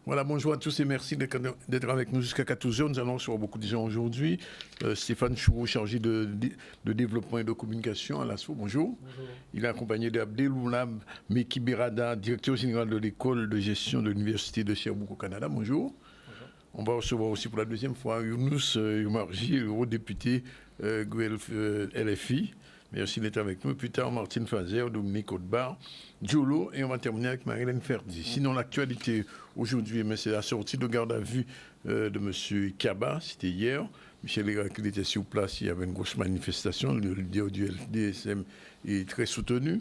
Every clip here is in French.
Voilà, bonjour à tous et merci d'être avec nous jusqu'à 14h. Nous allons recevoir beaucoup de gens aujourd'hui. Stéphane Choureau, chargé de développement et de communication à l'ASFO. Bonjour. Bonjour. Il est accompagné d'Abdeloulam Meki Berada, directeur général de l'école de gestion de l'Université de Sherbrooke au Canada. Bonjour. Bonjour. On va recevoir aussi pour la deuxième fois Younous Yumarji, eurodéputé Guelph LFI. Merci d'être avec nous. Plus tard, Martine Fazer, Dominique Audbar, Diolo, et on va terminer avec Marilène Ferdi. Sinon, l'actualité aujourd'hui, c'est la sortie de garde à vue de M. Kaba, c'était hier. Michel Héracle était sur place, il y avait une grosse manifestation. Le leader du LDSM est très soutenu.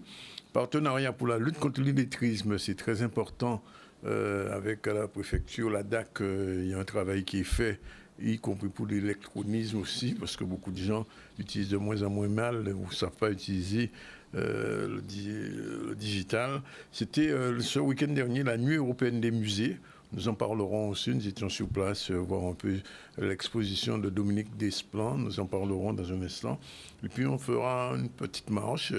Partenariat pour la lutte contre l'illettrisme, c'est très important. Avec la préfecture, la DAC, il y a un travail qui est fait, y compris pour l'électronisme aussi, parce que beaucoup de gens utilisent de moins en moins mal ou ne savent pas utiliser le digital. C'était ce week-end dernier, la nuit européenne des musées. Nous en parlerons aussi, nous étions sur place, voir un peu l'exposition de Dominique Desplan, nous en parlerons dans un instant. Et puis on fera une petite marche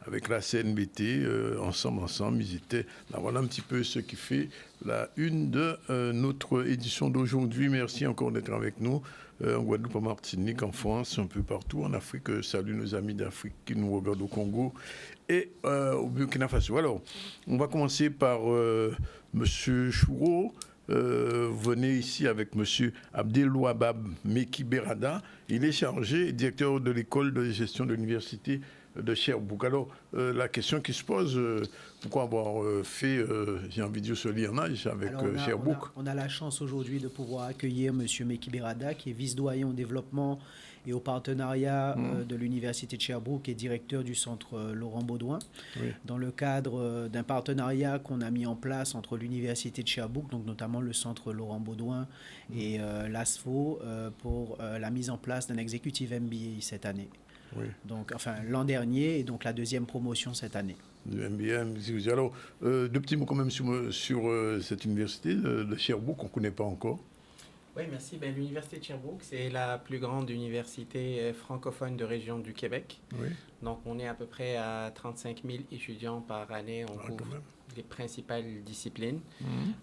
avec la CNBT, ensemble, ils étaient là. Voilà un petit peu ce qui fait la une de notre édition d'aujourd'hui. Merci encore d'être avec nous, en Guadeloupe, en Martinique, en France, un peu partout, en Afrique. Salut nos amis d'Afrique qui nous regardent au Congo et au Burkina Faso. Alors, on va commencer par Monsieur Choureau. Venez ici avec Monsieur Abdelouabab Meki Berada. Il est chargé, directeur de l'école de gestion de l'université de Sherbrooke. Alors, la question qui se pose, pourquoi avoir fait, j'ai envie de dire, ce liernage avec Sherbrooke? On a la chance aujourd'hui de pouvoir accueillir M. Meki Berada, qui est vice-doyen au développement et au partenariat de l'Université de Sherbrooke et directeur du centre Laurent Baudouin, dans le cadre d'un partenariat qu'on a mis en place entre l'Université de Sherbrooke, donc notamment le centre Laurent Baudouin et l'ASFO, pour la mise en place d'un executive MBA cette année. Oui. Donc, enfin, l'an dernier et donc la deuxième promotion cette année. Le MBA. Alors, deux petits mots quand même sur cette université de Sherbrooke qu'on ne connaît pas encore. Oui, merci. L'Université de Sherbrooke, c'est la plus grande université francophone de région du Québec. Oui. Donc, on est à peu près à 35 000 étudiants par année. On couvre les principales disciplines.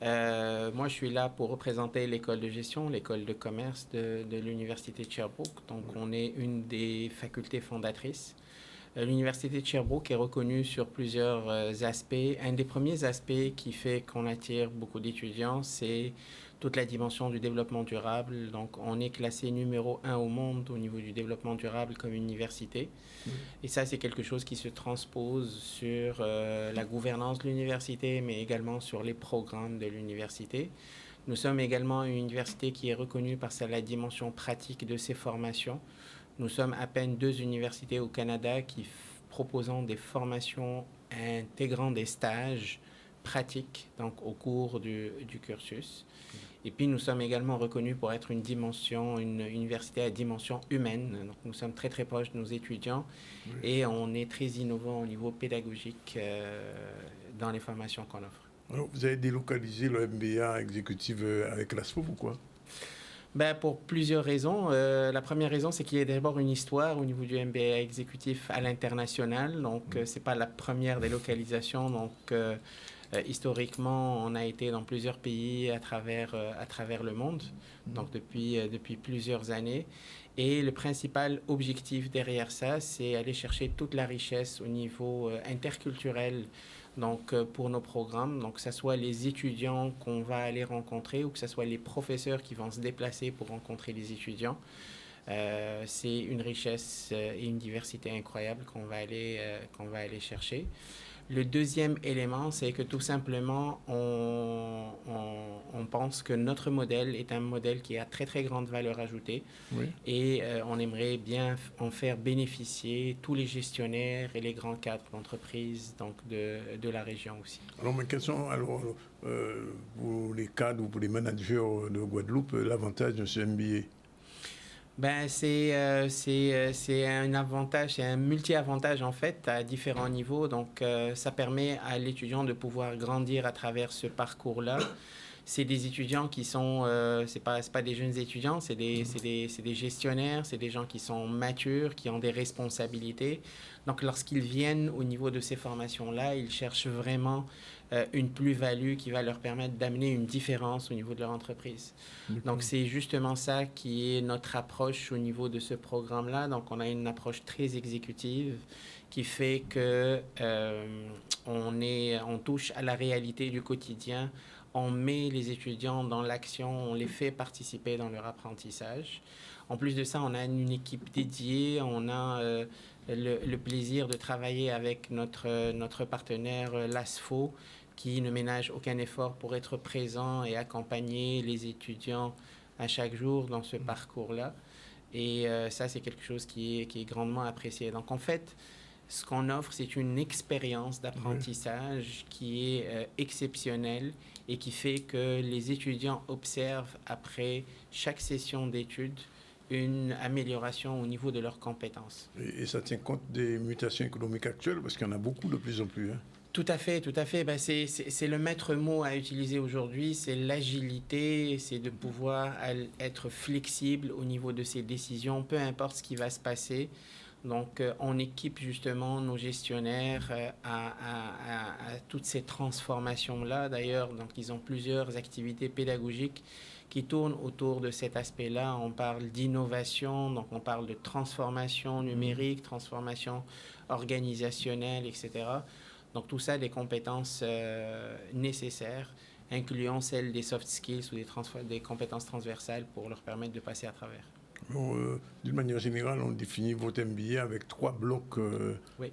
Moi, je suis là pour représenter l'école de gestion, l'école de commerce de l'Université de Sherbrooke. Donc, on est une des facultés fondatrices. L'Université de Sherbrooke est reconnue sur plusieurs aspects. Un des premiers aspects qui fait qu'on attire beaucoup d'étudiants, c'est toute la dimension du développement durable. Donc, on est classé numéro 1 au monde au niveau du développement durable comme université. Et ça, c'est quelque chose qui se transpose sur la gouvernance de l'université, mais également sur les programmes de l'université. Nous sommes également une université qui est reconnue par la dimension pratique de ses formations. Nous sommes à peine 2 universités au Canada qui proposent des formations intégrant des stages pratiques donc, au cours du cursus. Et puis, nous sommes également reconnus pour être une université à dimension humaine. Donc, nous sommes très, très proches de nos étudiants et on est très innovants au niveau pédagogique dans les formations qu'on offre. Alors, vous avez délocalisé le MBA exécutif avec l'ASFO, pourquoi? Pour plusieurs raisons. La première raison, c'est qu'il y a d'abord une histoire au niveau du MBA exécutif à l'international. Donc, ce n'est pas la première délocalisation. Donc, historiquement, on a été dans plusieurs pays à travers le monde, donc depuis plusieurs années. Et le principal objectif derrière ça, c'est aller chercher toute la richesse au niveau interculturel donc, pour nos programmes, donc que ce soit les étudiants qu'on va aller rencontrer ou que ce soit les professeurs qui vont se déplacer pour rencontrer les étudiants. C'est une richesse et une diversité incroyable qu'on va aller chercher. Le deuxième élément, c'est que tout simplement, on pense que notre modèle est un modèle qui a très, très grande valeur ajoutée. Et on aimerait bien en faire bénéficier tous les gestionnaires et les grands cadres d'entreprise donc de la région aussi. Alors, mais quels sont, pour les cadres ou pour les managers de Guadeloupe, l'avantage de ce MBA? C'est un avantage, c'est un multi-avantage en fait à différents niveaux. Donc, ça permet à l'étudiant de pouvoir grandir à travers ce parcours-là. C'est des étudiants qui sont, c'est pas des jeunes étudiants, c'est des gestionnaires, c'est des gens qui sont matures, qui ont des responsabilités. Donc, lorsqu'ils viennent au niveau de ces formations-là, ils cherchent vraiment une plus-value qui va leur permettre d'amener une différence au niveau de leur entreprise. Donc, c'est justement ça qui est notre approche au niveau de ce programme-là. Donc, on a une approche très exécutive qui fait que on touche à la réalité du quotidien. On met les étudiants dans l'action, on les fait participer dans leur apprentissage. En plus de ça, on a une équipe dédiée, on a le plaisir de travailler avec notre partenaire l'ASFO, qui ne ménage aucun effort pour être présent et accompagner les étudiants à chaque jour dans ce parcours-là. Et ça, c'est quelque chose qui est grandement apprécié. Donc, en fait, ce qu'on offre, c'est une expérience d'apprentissage qui est exceptionnelle et qui fait que les étudiants observent après chaque session d'études une amélioration au niveau de leurs compétences. Et ça tient compte des mutations économiques actuelles, parce qu'il y en a beaucoup de plus en plus. Hein. Tout à fait, tout à fait. Ben, c'est le maître mot à utiliser aujourd'hui, c'est l'agilité, c'est de pouvoir être flexible au niveau de ses décisions, peu importe ce qui va se passer. Donc, on équipe justement nos gestionnaires à toutes ces transformations-là. D'ailleurs, donc, ils ont plusieurs activités pédagogiques qui tournent autour de cet aspect-là. On parle d'innovation, donc on parle de transformation numérique, transformation organisationnelle, etc. Donc, tout ça, des compétences nécessaires, incluant celles des soft skills ou des compétences transversales pour leur permettre de passer à travers. Bon, d'une manière générale, on définit votre MBA avec 3 blocs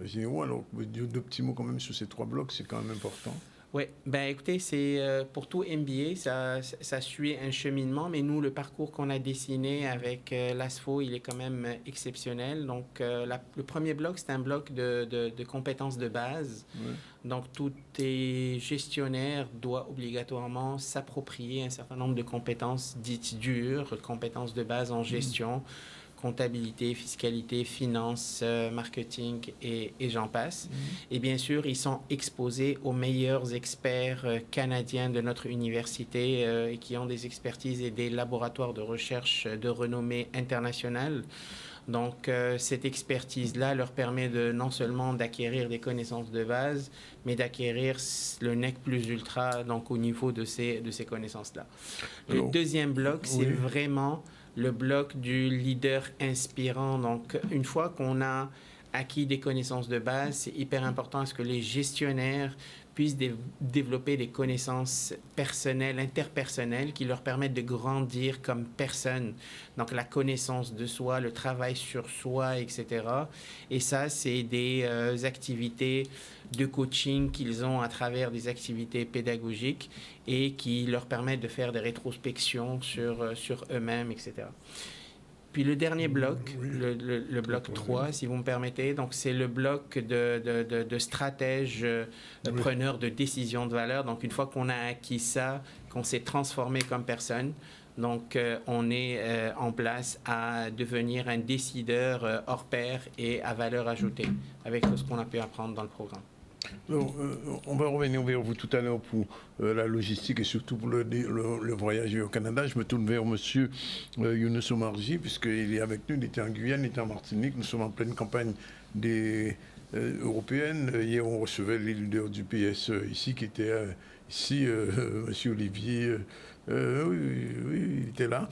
généraux. Alors, 2 petits mots quand même sur ces 3 blocs, c'est quand même important. Oui, ben écoutez, c'est pour tout MBA, ça suit un cheminement, mais nous, le parcours qu'on a dessiné avec l'ASFO, il est quand même exceptionnel. Donc, le premier bloc, c'est un bloc de compétences de base. Oui. Donc, tout gestionnaire doit obligatoirement s'approprier un certain nombre de compétences dites dures, compétences de base en gestion, comptabilité, fiscalité, finance, marketing et j'en passe. Et bien sûr, ils sont exposés aux meilleurs experts canadiens de notre université et qui ont des expertises et des laboratoires de recherche de renommée internationale. Donc, cette expertise-là leur permet non seulement d'acquérir des connaissances de base, mais d'acquérir le nec plus ultra donc, au niveau de ces connaissances-là. Le deuxième bloc, c'est vraiment le bloc du leader inspirant. Donc, une fois qu'on a acquis des connaissances de base, c'est hyper important à ce que les gestionnaires puissent développer des connaissances personnelles, interpersonnelles, qui leur permettent de grandir comme personne. Donc, la connaissance de soi, le travail sur soi, etc. Et ça, c'est des activités de coaching qu'ils ont à travers des activités pédagogiques et qui leur permettent de faire des rétrospections sur eux-mêmes, etc. Puis le dernier bloc, le bloc 3, si vous me permettez, donc c'est le bloc de stratèges preneurs de décisions de valeur. Donc, une fois qu'on a acquis ça, qu'on s'est transformé comme personne, donc on est en place à devenir un décideur hors pair et à valeur ajoutée avec tout ce qu'on a pu apprendre dans le programme. Alors, on va revenir vers vous tout à l'heure pour la logistique et surtout pour le voyage au Canada. Je me tourne vers M. Younous Omarjee, puisqu'il est avec nous, il était en Guyane, il était en Martinique. Nous sommes en pleine campagne européenne. Hier, on recevait les leaders du PS ici, qui était ici, M. Olivier. Oui, il était là.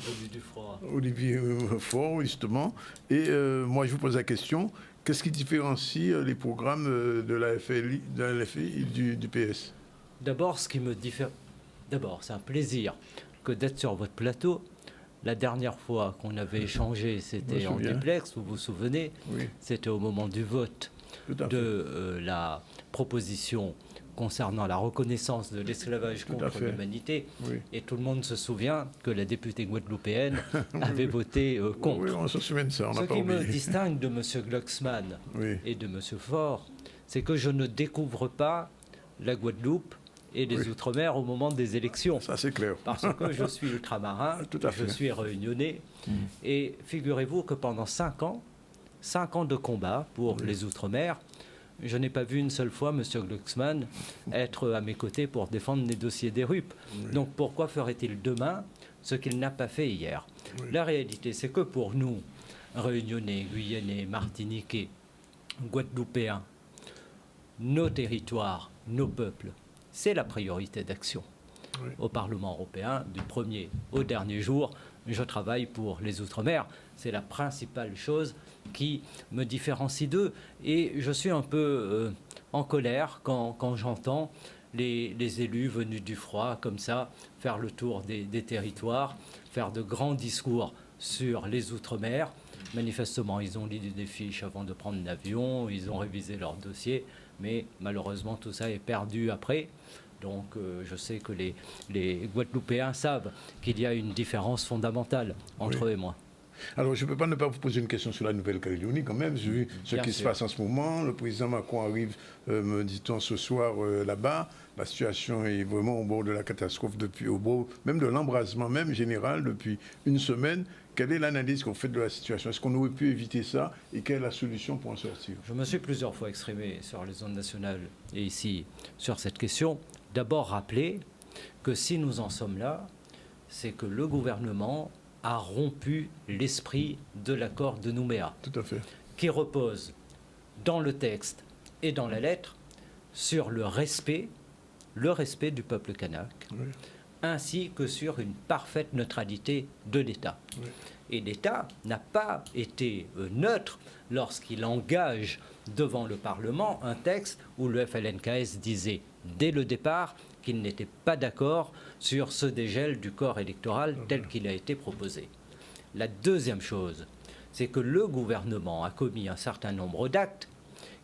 Olivier Faure, justement. Et moi, je vous pose la question. Qu'est-ce qui différencie les programmes de la FLI et du PS? D'abord, c'est un plaisir que d'être sur votre plateau. La dernière fois qu'on avait échangé, c'était en duplex, vous vous souvenez? Oui. C'était au moment du vote de la proposition concernant la reconnaissance de l'esclavage contre l'humanité. Oui. Et tout le monde se souvient que la députée guadeloupéenne avait voté contre. Oui, on se souvient de ça, on n'a pas oublié. Ce qui me distingue de M. Glucksmann et de M. Faure, c'est que je ne découvre pas la Guadeloupe et les Outre-mer au moment des élections. Ça, c'est clair. Parce que je suis ultramarin, je suis réunionnais. Et figurez-vous que pendant 5 ans de combat pour les Outre-mer, je n'ai pas vu une seule fois M. Glucksmann être à mes côtés pour défendre les dossiers des RUP. Donc pourquoi ferait-il demain ce qu'il n'a pas fait hier? La réalité, c'est que pour nous, Réunionnais, Guyanais, Martiniquais, Guadeloupéens, nos territoires, nos peuples c'est la priorité d'action. Au Parlement européen, du premier au dernier jour, je travaille pour les Outre-mer. C'est la principale chose qui me différencie d'eux. Et je suis un peu en colère quand j'entends les élus venus du froid, comme ça, faire le tour des territoires, faire de grands discours sur les Outre-mer. Manifestement, ils ont lu des fiches avant de prendre l'avion, ils ont révisé leur dossier, mais malheureusement, tout ça est perdu après. Donc, je sais que les Guadeloupéens savent qu'il y a une différence fondamentale entre eux et moi. Alors, je ne peux pas ne pas vous poser une question sur la Nouvelle-Calédonie quand même. J'ai vu ce qui se passe en ce moment. Le président Macron arrive, me dit-on, ce soir là-bas. La situation est vraiment au bord de la catastrophe, au bord même de l'embrasement même général depuis une semaine. Quelle est l'analyse que vous faites de la situation? Est-ce qu'on aurait pu éviter ça et quelle est la solution pour en sortir? Je me suis plusieurs fois exprimé sur les ondes nationales et ici sur cette question. D'abord rappeler que si nous en sommes là, c'est que le gouvernement a rompu l'esprit de l'accord de Nouméa. Tout à fait. Qui repose dans le texte et dans la lettre sur le respect du peuple kanak, ainsi que sur une parfaite neutralité de l'État. Oui. Et l'État n'a pas été neutre lorsqu'il engage devant le Parlement un texte où le FLNKS disait dès le départ qu'il n'était pas d'accord sur ce dégel du corps électoral tel qu'il a été proposé. La deuxième chose, c'est que le gouvernement a commis un certain nombre d'actes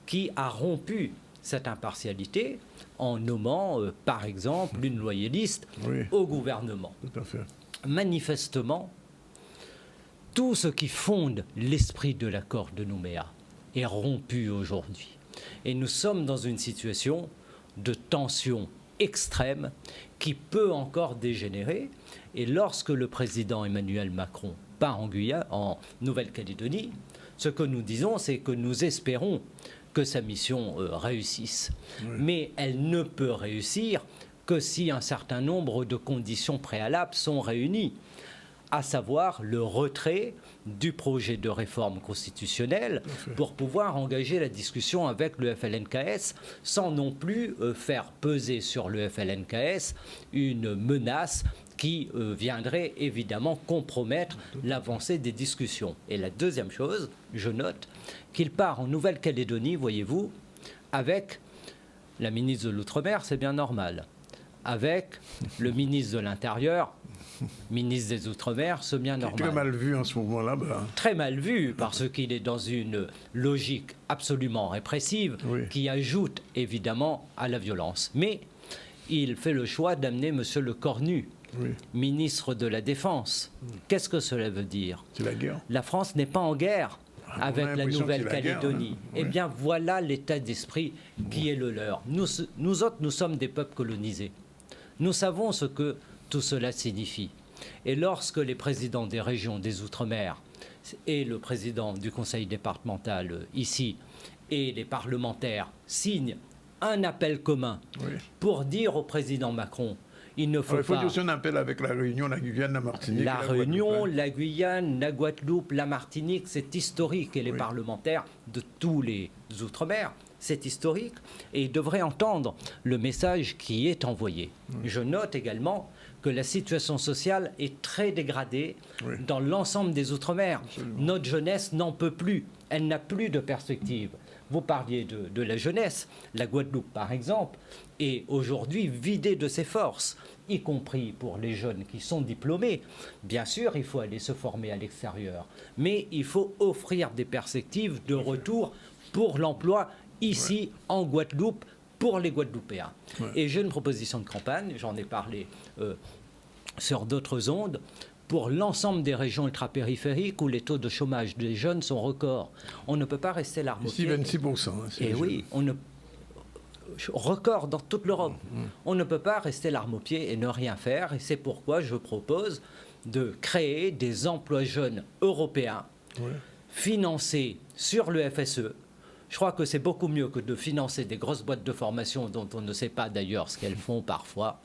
qui a rompu cette impartialité en nommant, par exemple, une loyaliste au gouvernement. Tout à fait. Manifestement, tout ce qui fonde l'esprit de l'accord de Nouméa est rompu aujourd'hui. Et nous sommes dans une situation de tension extrême qui peut encore dégénérer. Et lorsque le président Emmanuel Macron part en Nouvelle-Calédonie, ce que nous disons, c'est que nous espérons que sa mission réussisse. Oui. Mais elle ne peut réussir que si un certain nombre de conditions préalables sont réunies, à savoir le retrait du projet de réforme constitutionnelle pour pouvoir engager la discussion avec le FLNKS sans non plus faire peser sur le FLNKS une menace qui viendrait évidemment compromettre l'avancée des discussions. Et la deuxième chose, je note qu'il part en Nouvelle-Calédonie, voyez-vous, avec la ministre de l'Outre-mer, c'est bien normal, avec le ministre de l'Intérieur, ministre des Outre-mer, c'est bien normal. Très mal vu en ce moment-là. Très mal vu, parce qu'il est dans une logique absolument répressive qui ajoute évidemment à la violence. Mais il fait le choix d'amener M. Le Cornu, ministre de la Défense. Qu'est-ce que cela veut dire? C'est la guerre. La France n'est pas en guerre avec la Nouvelle-Calédonie. Eh bien, voilà l'état d'esprit qui est le leur. Nous autres, nous sommes des peuples colonisés. Nous savons ce que tout cela signifie. Et lorsque les présidents des régions des Outre-mer et le président du conseil départemental ici et les parlementaires signent un appel commun pour dire au président Macron il ne faut pas... Il faut aussi un appel avec la Réunion, la Guyane, la Martinique. La Réunion, la Guyane, la Guadeloupe, la Martinique, c'est historique. Et les parlementaires de tous les Outre-mer, c'est historique. Et ils devraient entendre le message qui est envoyé. Je note également que la situation sociale est très dégradée dans l'ensemble des Outre-mer. Notre jeunesse n'en peut plus. Elle n'a plus de perspective. Vous parliez de la jeunesse. La Guadeloupe, par exemple, est aujourd'hui vidée de ses forces, y compris pour les jeunes qui sont diplômés. Bien sûr, il faut aller se former à l'extérieur, mais il faut offrir des perspectives de retour pour l'emploi ici, en Guadeloupe, pour les Guadeloupéens. Et j'ai une proposition de campagne, j'en ai parlé sur d'autres ondes, pour l'ensemble des régions ultrapériphériques où les taux de chômage des jeunes sont records. On ne peut pas rester l'arme au pied. Ici, 26%. Et oui, record dans toute l'Europe. On ne peut pas rester l'arme au pied et ne rien faire. Et c'est pourquoi je propose de créer des emplois jeunes européens financés sur le FSE. Je crois que c'est beaucoup mieux que de financer des grosses boîtes de formation dont on ne sait pas d'ailleurs ce qu'elles font parfois.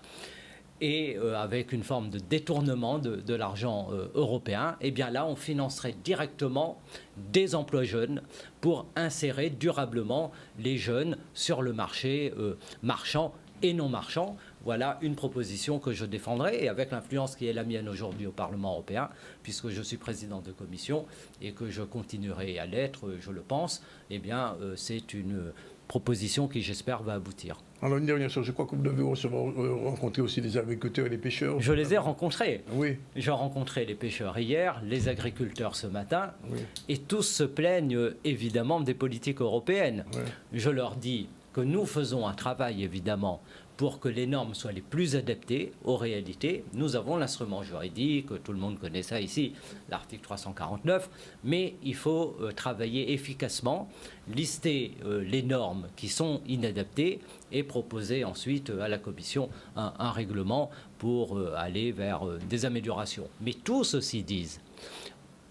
Et avec une forme de détournement de l'argent européen, eh bien là, on financerait directement des emplois jeunes pour insérer durablement les jeunes sur le marché marchand et non marchands. Voilà une proposition que je défendrai, et avec l'influence qui est la mienne aujourd'hui au Parlement européen, puisque je suis président de commission et que je continuerai à l'être, je le pense, eh bien, c'est une proposition qui, j'espère, va aboutir. Alors, une dernière chose, je crois que vous devez rencontrer aussi les agriculteurs et les pêcheurs. Je les ai rencontrés. Oui. J'ai rencontré les pêcheurs hier, les agriculteurs ce matin, oui. Et tous se plaignent évidemment des politiques européennes. Oui. Je leur dis que nous faisons un travail évidemment pour que les normes soient les plus adaptées aux réalités. Nous avons l'instrument juridique, tout le monde connaît ça ici, l'article 349, mais il faut travailler efficacement, lister les normes qui sont inadaptées et proposer ensuite à la Commission un règlement pour aller vers des améliorations. Mais tous ceci disent,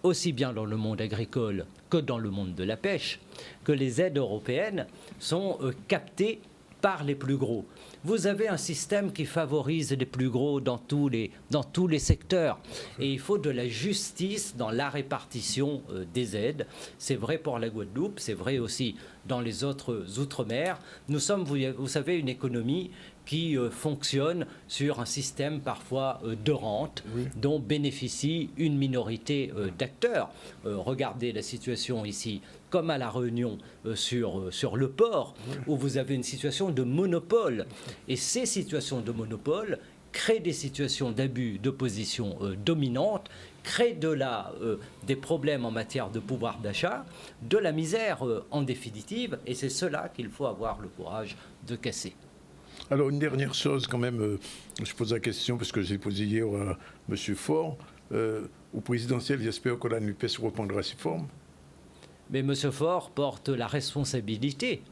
aussi bien dans le monde agricole que dans le monde de la pêche, que les aides européennes sont captées par les plus gros. Vous avez un système qui favorise les plus gros dans tous les secteurs. Et il faut de la justice dans la répartition des aides. C'est vrai pour la Guadeloupe, c'est vrai aussi dans les autres outre-mer. Nous sommes, vous savez, une économie qui fonctionne sur un système parfois de rente, oui, dont bénéficie une minorité d'acteurs. Regardez la situation ici, comme à La Réunion sur le port, oui, où vous avez une situation de monopole. Et ces situations de monopole créent des situations d'abus de position dominante, créent des problèmes en matière de pouvoir d'achat, de la misère en définitive, et c'est cela qu'il faut avoir le courage de casser. Alors, une dernière chose, quand même, je pose la question, parce que j'ai posé hier à M. Faure, au présidentiel, j'espère que la NUPES reprendra ses formes. Mais M. Faure porte la responsabilité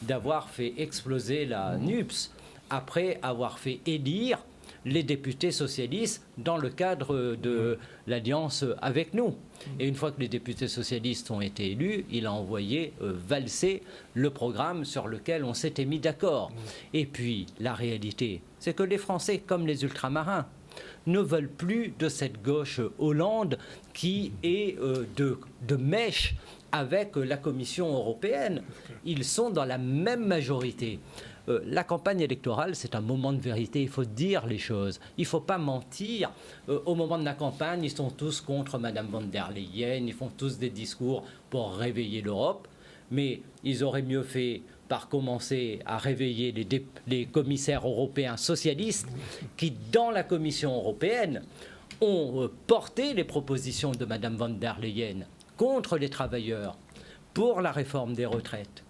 d'avoir fait exploser la NUPES après avoir fait élire les députés socialistes dans le cadre de l'alliance avec nous. Et une fois que les députés socialistes ont été élus, il a envoyé valser le programme sur lequel on s'était mis d'accord. Et puis, la réalité, c'est que les Français, comme les ultramarins, ne veulent plus de cette gauche Hollande qui est de mèche avec la Commission européenne. Ils sont dans la même majorité. La campagne électorale, c'est un moment de vérité. Il faut dire les choses. Il ne faut pas mentir. Au moment de la campagne, ils sont tous contre Mme von der Leyen. Ils font tous des discours pour réveiller l'Europe. Mais ils auraient mieux fait par commencer à réveiller les commissaires européens socialistes qui, dans la Commission européenne, ont porté les propositions de Mme von der Leyen contre les travailleurs, pour la réforme des retraites,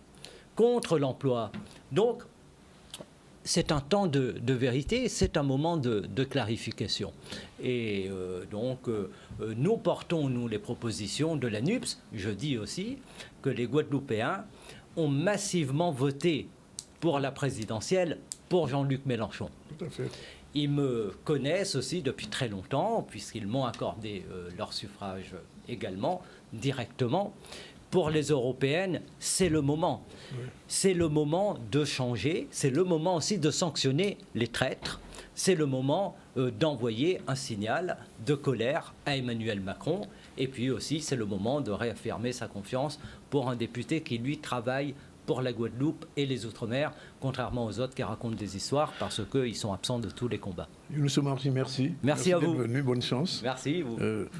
contre l'emploi. Donc, c'est un temps de vérité, c'est un moment de clarification. Et nous portons, nous, les propositions de la NUPES. Je dis aussi que les Guadeloupéens ont massivement voté pour la présidentielle, pour Jean-Luc Mélenchon. Tout à fait. Ils me connaissent aussi depuis très longtemps, puisqu'ils m'ont accordé leur suffrage également, directement. Pour les européennes, c'est le moment. Oui. C'est le moment de changer, c'est le moment aussi de sanctionner les traîtres, c'est le moment d'envoyer un signal de colère à Emmanuel Macron, et puis aussi c'est le moment de réaffirmer sa confiance pour un député qui, lui, travaille pour la Guadeloupe et les Outre-mer, contrairement aux autres qui racontent des histoires parce qu'ils sont absents de tous les combats. Younous Omarti, merci. Merci à vous. D'être venu, bonne chance. Merci. Vous.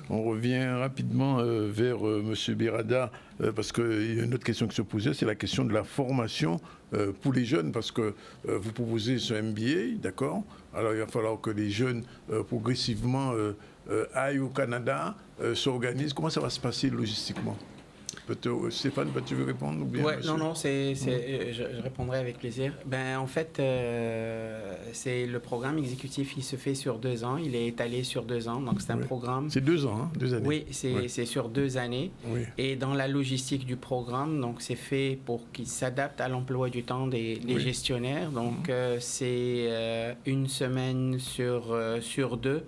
On revient rapidement vers M. Birada, parce qu'il y a une autre question qui se posait, c'est la question de la formation pour les jeunes, parce que vous proposez ce MBA, d'accord? Alors il va falloir que les jeunes, progressivement, aillent au Canada, s'organisent. Comment ça va se passer logistiquement? Stéphane, tu veux répondre ou bien? Ouais, non, je répondrai avec plaisir. En fait, c'est le programme exécutif, il se fait sur 2 ans, il est étalé sur 2 ans, donc c'est un programme... C'est 2 ans, hein, 2 années. Oui, c'est sur 2 années. Oui. Et dans la logistique du programme, donc c'est fait pour qu'il s'adapte à l'emploi du temps des gestionnaires. Donc c'est 1 semaine sur 2.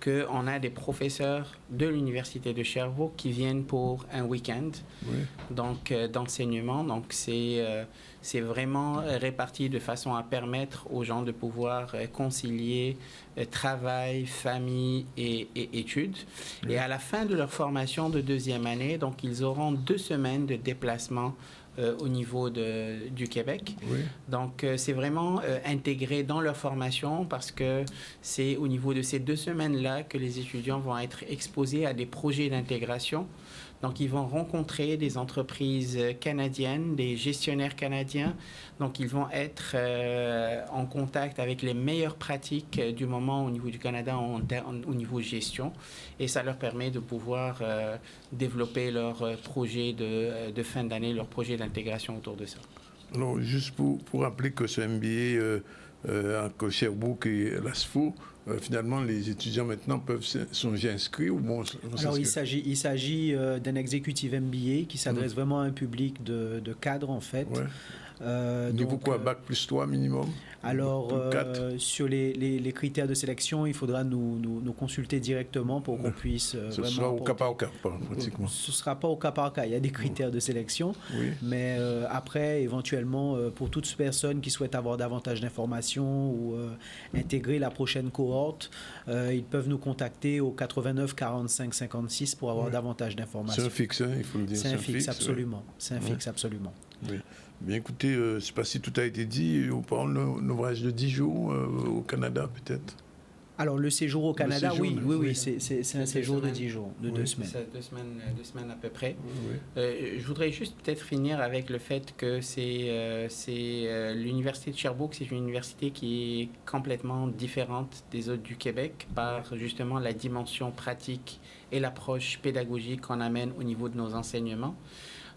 qu'on a des professeurs de l'Université de Sherbrooke qui viennent pour un week-end d'enseignement. Donc, c'est vraiment réparti de façon à permettre aux gens de pouvoir concilier travail, famille et études. Et à la fin de leur formation de 2e année, donc, ils auront 2 semaines de déplacement au niveau du Québec. Oui. Donc, c'est vraiment intégré dans leur formation parce que c'est au niveau de ces 2 semaines-là que les étudiants vont être exposés à des projets d'intégration. Donc, ils vont rencontrer des entreprises canadiennes, des gestionnaires canadiens. Donc, ils vont être en contact avec les meilleures pratiques du moment au niveau du Canada au niveau gestion. Et ça leur permet de pouvoir développer leur projet de fin d'année, leur projet d'intégration autour de ça. Alors, juste pour rappeler que ce MBA entre Sherbrooke et l'ASFO, finalement, les étudiants maintenant sont déjà inscrits ou bon, alors, il s'agit d'un executive MBA qui s'adresse vraiment à un public de cadres, en fait. Ouais. Niveau donc, quoi, bac plus 3 minimum? Alors, sur les critères de sélection, il faudra nous consulter directement pour qu'on puisse ce sera au cas par cas, pratiquement. Ce ne sera pas au cas par cas. Il y a des critères de sélection. Oui. Mais après, éventuellement, pour toute personne qui souhaite avoir davantage d'informations ou intégrer la prochaine cohorte, ils peuvent nous contacter au 89 45 56 pour avoir davantage d'informations. C'est un fixe, hein, il faut le dire. C'est un fixe, absolument. C'est un fixe, absolument. Oui. Bien écoutez, je ne sais pas si tout a été dit, on parle d'un voyage de 10 jours au Canada peut-être. Alors le séjour au Canada, oui, c'est un séjour de 10 jours, de 2 semaines. C'est 2 semaines à peu près. Oui. Je voudrais juste peut-être finir avec le fait que c'est l'université de Sherbrooke, c'est une université qui est complètement différente des autres du Québec par justement la dimension pratique et l'approche pédagogique qu'on amène au niveau de nos enseignements.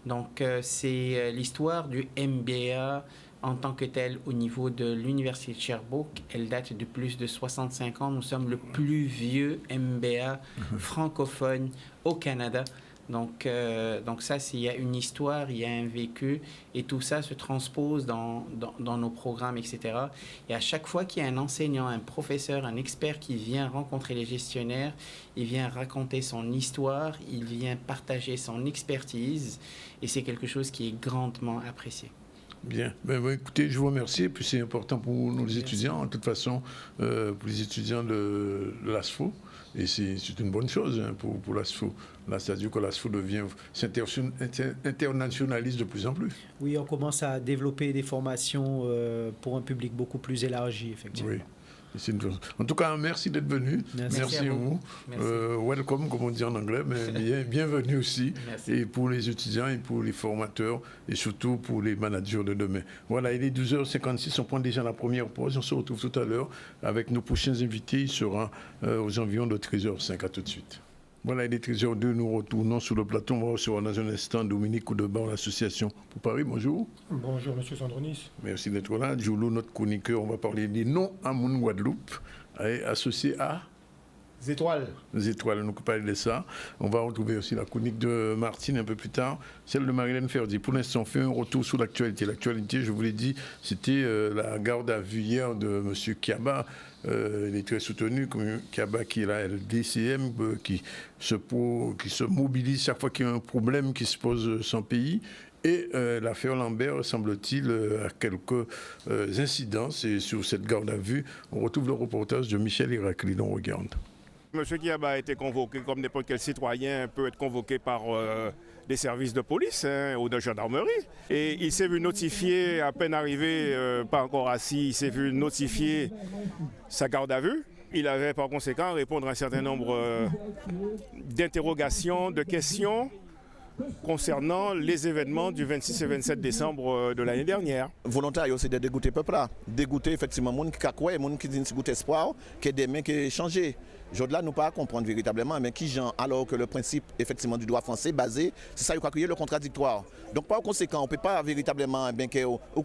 Donc, c'est l'histoire du MBA en tant que tel au niveau de l'Université de Sherbrooke. Elle date de plus de 65 ans. Nous sommes le plus vieux MBA francophone au Canada. Donc ça, il y a une histoire, il y a un vécu, et tout ça se transpose dans nos programmes, etc. Et à chaque fois qu'il y a un enseignant, un professeur, un expert qui vient rencontrer les gestionnaires, il vient raconter son histoire, il vient partager son expertise, et c'est quelque chose qui est grandement apprécié. Bien. Écoutez, je vous remercie. Et puis c'est important pour nous les étudiants, de toute façon, pour les étudiants de l'ASFO. Et c'est une bonne chose pour l'ASFO. Là, c'est-à-dire que l'ASFO internationalise de plus en plus. Oui, on commence à développer des formations pour un public beaucoup plus élargi, effectivement. Oui. En tout cas, merci d'être venu. Merci à vous. Welcome, comme on dit en anglais, mais bienvenue aussi. Merci. Et pour les étudiants et pour les formateurs et surtout pour les managers de demain. Voilà, il est 12h56, on prend déjà la première pause. On se retrouve tout à l'heure avec nos prochains invités. Il sera aux environs de 13h05. À tout de suite. Voilà, il est 13h02, nous retournons sur le plateau. On va recevoir dans un instant Dominique Coudebar, l'association pour Paris. Bonjour. Bonjour, monsieur Sandronis. Merci d'être là. Joulou, notre chroniqueur, on va parler des noms à mon Guadeloupe, associés à Les étoiles. Les étoiles, nous parler de ça. On va retrouver aussi la chronique de Martine un peu plus tard, celle de Marilène Ferdi. Pour l'instant, on fait un retour sur l'actualité. L'actualité, je vous l'ai dit, c'était la garde à vue hier de M. Kiaba. Il est très soutenu, comme Kiaba qui est la LDCM, qui se mobilise chaque fois qu'il y a un problème qui se pose son pays. Et l'affaire Lambert, semble-t-il, a quelques incidences. Et sur cette garde à vue, on retrouve le reportage de Michel Héracli. On regarde. Monsieur Kiaba a été convoqué, comme n'importe quel citoyen peut être convoqué par des services de police ou de gendarmerie. Et il s'est vu notifier, à peine arrivé, pas encore assis, il s'est vu notifier sa garde à vue. Il avait par conséquent à répondre à un certain nombre d'interrogations, de questions concernant les événements du 26 et 27 décembre de l'année dernière. Volontaire, c'est de dégoûter le peuple là. Dégoûter effectivement les gens qui croient, les gens qui disent qu'ils espoir, que demain qui changé. Aujourd'hui, nous ne pouvons pas comprendre véritablement, mais qui genre, alors que le principe effectivement du droit français basé, c'est ça, il faut accueillir le contradictoire. Donc par conséquent, on ne peut pas véritablement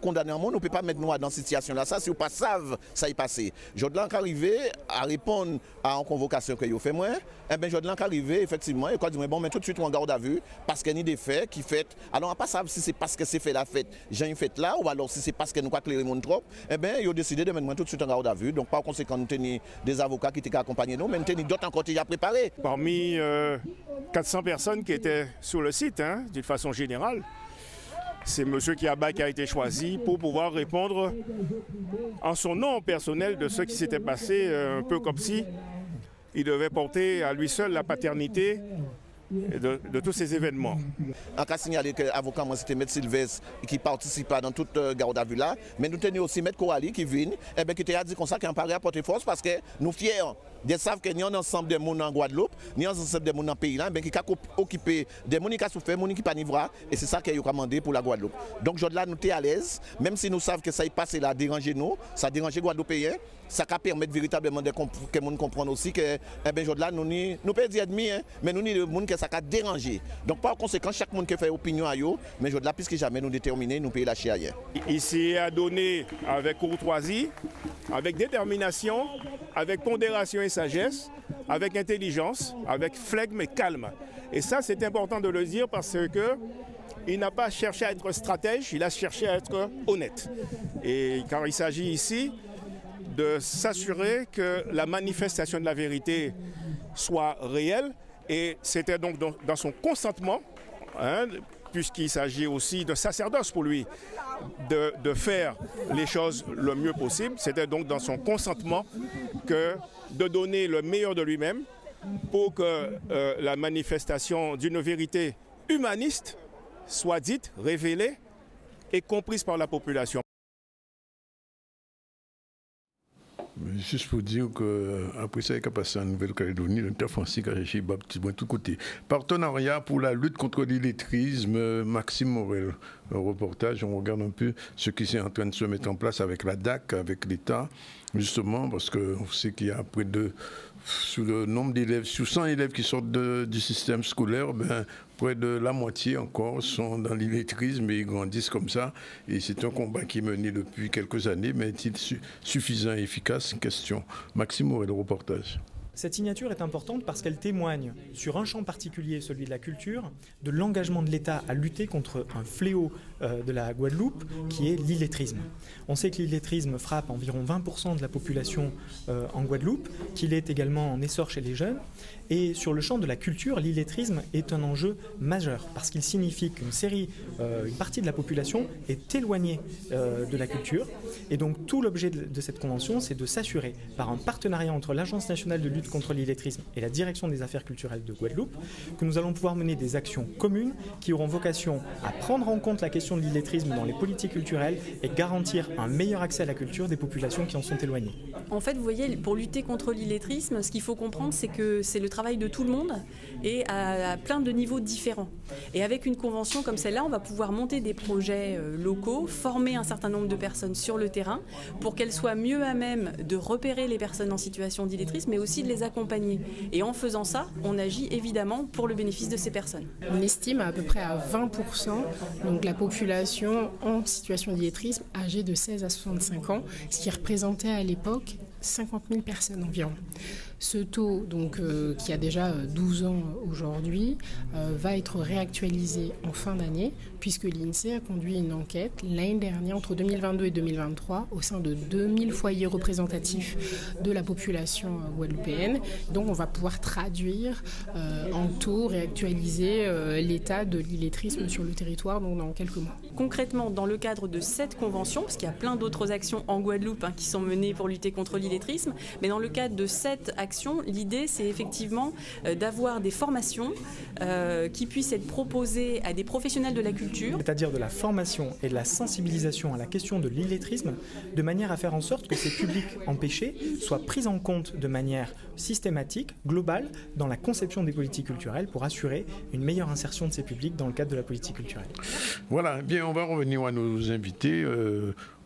condamner un monde, on ne peut pas mettre nous dans cette situation-là. Ça, si vous ne savez pas, ça y passe. Aujourd'hui, on arrivé à répondre à une convocation que vous faites moi, aujourd'hui, on arrivé effectivement, et quoi dire, bon, mais tout de suite, on garde à vue, parce qu'il y a des faits qui fait. Alors, on ne peut pas savoir si c'est parce que c'est fait la fête, j'ai une fête là, ou alors si c'est parce que nous croyons que les monde trop, ils ont décidé de mettre tout de suite en garde à vue. Donc par conséquent, nous avons des avocats qui étaient accompagnés nous, mais nous avons d'autres encore déjà préparés. Parmi 400 personnes qui étaient sur le site, d'une façon générale, c'est M. Kiaba qui a été choisi pour pouvoir répondre en son nom personnel de ce qui s'était passé, un peu comme si il devait porter à lui seul la paternité de tous ces événements. On a signalé que l'avocat, moi, c'était M. Sylvestre qui participa dans toute garde à vue là, mais nous tenions aussi M. Corali qui vient, qui t'a dit comme ça qu'il n'a pas apporté force parce que nous fiers. Ils savent que nous avons ensemble des gens en Guadeloupe, nous avons ensemble des gens dans le pays là, qui ont occupé des gens qui ont souffert, des gens qui n'ont pas nivra, et c'est ça qu'ils ont commandé pour la Guadeloupe. Donc aujourd'hui là, nous sommes à l'aise, même si nous savons que ça est passé là, déranger nous, ça dérange les Guadeloupéens, ça peut permettre véritablement que les gens comprennent aussi que aujourd'hui là, nous ne pouvons pas dire ennemis, mais nous sommes des gens que ça a dérangé. Donc par conséquent, chaque monde qui fait opinion à eux, mais aujourd'hui là, puisque jamais nous déterminés, nous pouvons lâcher ailleurs. Ici à donner avec courtoisie, avec détermination, avec pondération et sagesse, avec intelligence, avec flegme et calme. Et ça, c'est important de le dire parce qu'il n'a pas cherché à être stratège, il a cherché à être honnête. Et car il s'agit ici de s'assurer que la manifestation de la vérité soit réelle. Et c'était donc dans son consentement, puisqu'il s'agit aussi de sacerdoce pour lui, de faire les choses le mieux possible. C'était donc dans son consentement que de donner le meilleur de lui-même pour que la manifestation d'une vérité humaniste soit dite, révélée et comprise par la population. Juste pour dire qu'après ça, il a passé en Nouvelle-Calédonie, l'interfrançais a cherché de tous côtés. Partenariat pour la lutte contre l'illettrisme, Maxime Morel. Un reportage, on regarde un peu ce qui est en train de se mettre en place avec la DAC, avec l'État, justement, parce qu'on sait qu'il y a près de, sur le nombre d'élèves, sur 100 élèves qui sortent du système scolaire, près de la moitié encore sont dans l'illettrisme et ils grandissent comme ça. Et c'est un combat qui est mené depuis quelques années, mais est-il suffisant et efficace? Question. Maxime Morel, le reportage. Cette signature est importante parce qu'elle témoigne, sur un champ particulier, celui de la culture, de l'engagement de l'État à lutter contre un fléau de la Guadeloupe, qui est l'illettrisme. On sait que l'illettrisme frappe environ 20% de la population en Guadeloupe, qu'il est également en essor chez les jeunes. Et sur le champ de la culture, l'illettrisme est un enjeu majeur, parce qu'il signifie une partie de la population est éloignée de la culture. Et donc tout l'objet de cette convention, c'est de s'assurer, par un partenariat entre l'Agence nationale de lutte contre l'illettrisme et la Direction des affaires culturelles de Guadeloupe, que nous allons pouvoir mener des actions communes qui auront vocation à prendre en compte la question de l'illettrisme dans les politiques culturelles et garantir un meilleur accès à la culture des populations qui en sont éloignées. En fait, vous voyez, pour lutter contre l'illettrisme, ce qu'il faut comprendre, c'est que c'est le travail de tout le monde et à plein de niveaux différents. Et avec une convention comme celle-là, on va pouvoir monter des projets locaux, former un certain nombre de personnes sur le terrain pour qu'elles soient mieux à même de repérer les personnes en situation d'illettrisme, mais aussi de les accompagner. Et en faisant ça, on agit évidemment pour le bénéfice de ces personnes. On estime à peu près à 20% donc la population en situation d'illettrisme âgée de 16 à 65 ans, ce qui représentait à l'époque 50 000 personnes environ. Ce taux, donc, qui a déjà 12 ans aujourd'hui, va être réactualisé en fin d'année, puisque l'INSEE a conduit une enquête l'année dernière, entre 2022 et 2023, au sein de 2000 foyers représentatifs de la population guadeloupéenne. Donc on va pouvoir traduire en taux, réactualiser l'état de l'illettrisme sur le territoire donc, dans quelques mois. Concrètement, dans le cadre de cette convention, parce qu'il y a plein d'autres actions en Guadeloupe qui sont menées pour lutter contre l'illettrisme, mais dans le cadre de cette action, l'idée c'est effectivement d'avoir des formations qui puissent être proposées à des professionnels de la culture. C'est-à-dire de la formation et de la sensibilisation à la question de l'illettrisme, de manière à faire en sorte que ces publics empêchés soient pris en compte de manière systématique, globale, dans la conception des politiques culturelles pour assurer une meilleure insertion de ces publics dans le cadre de la politique culturelle. Voilà, bien, on va revenir à nos invités.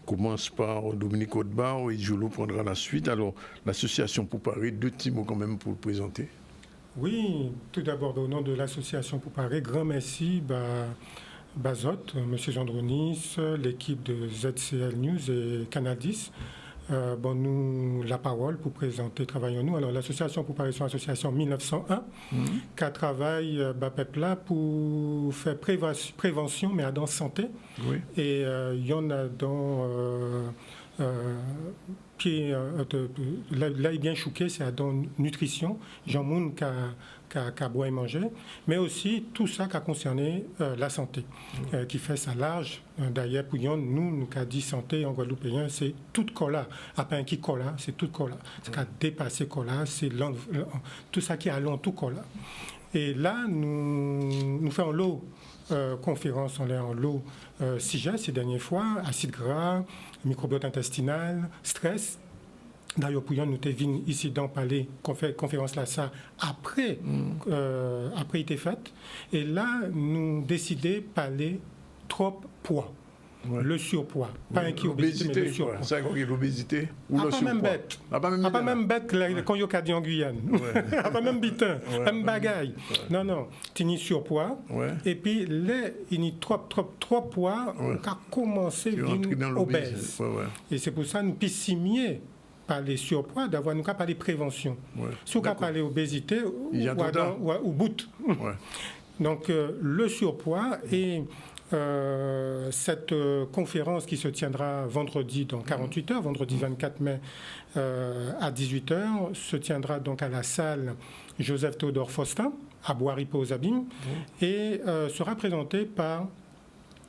Commence par Dominique Audbar et Jolo prendra la suite. Alors, l'association pour Paris, 2 petits mots quand même pour le présenter. Oui, tout d'abord au nom de l'association pour Paris, grand merci Bazot, M. Gendronis, l'équipe de ZCL News et Canal 10. Nous la parole pour présenter Travaillons-nous. Alors l'association pour Paris, c'est une association 1901 qui travaille là pour faire prévention mais dans santé. Oui. Et il y en a dans qui là est bien chouqué, c'est dans nutrition, Jean Moun qui boit et manger, mais aussi tout ça qui a concerné la santé, qui fait ça large. D'ailleurs, pour nous qui a dit santé en Guadeloupéen, c'est tout cola. Après un qui cola, c'est tout cola. Ce qui a dépassé cola, c'est tout ça qui est allant tout cola. Et là, nous faisons l'eau conférence en lot CIGES ces dernières fois, acide gras, microbiote intestinal, stress. D'ailleurs, Pouillon nous venu ici dans le palais, conférence là, ça, après il était fait. Et là, nous décidons de parler trop poids. Ouais. Le surpoids. Pas un qui obésité, mais le surpoids. C'est l'obésité ou le surpoids. Pas même bête quand il y a en Guyane. Pas même bitin, même bagaille. Non, non. Tini surpoids. Et puis, là, il y a trop poids, on a commencé à devenir obèse. Et c'est pour ça que nous puissions mieux parler surpoids, d'avoir nous qu'à parler prévention. Si on peut parler obésité ou bout. Donc, le surpoids et cette conférence qui se tiendra vendredi dans 48 heures, vendredi 24 mai à 18 heures, se tiendra donc à la salle Joseph Théodore Faustin à Bois-Ripaud aux Abîmes et sera présentée par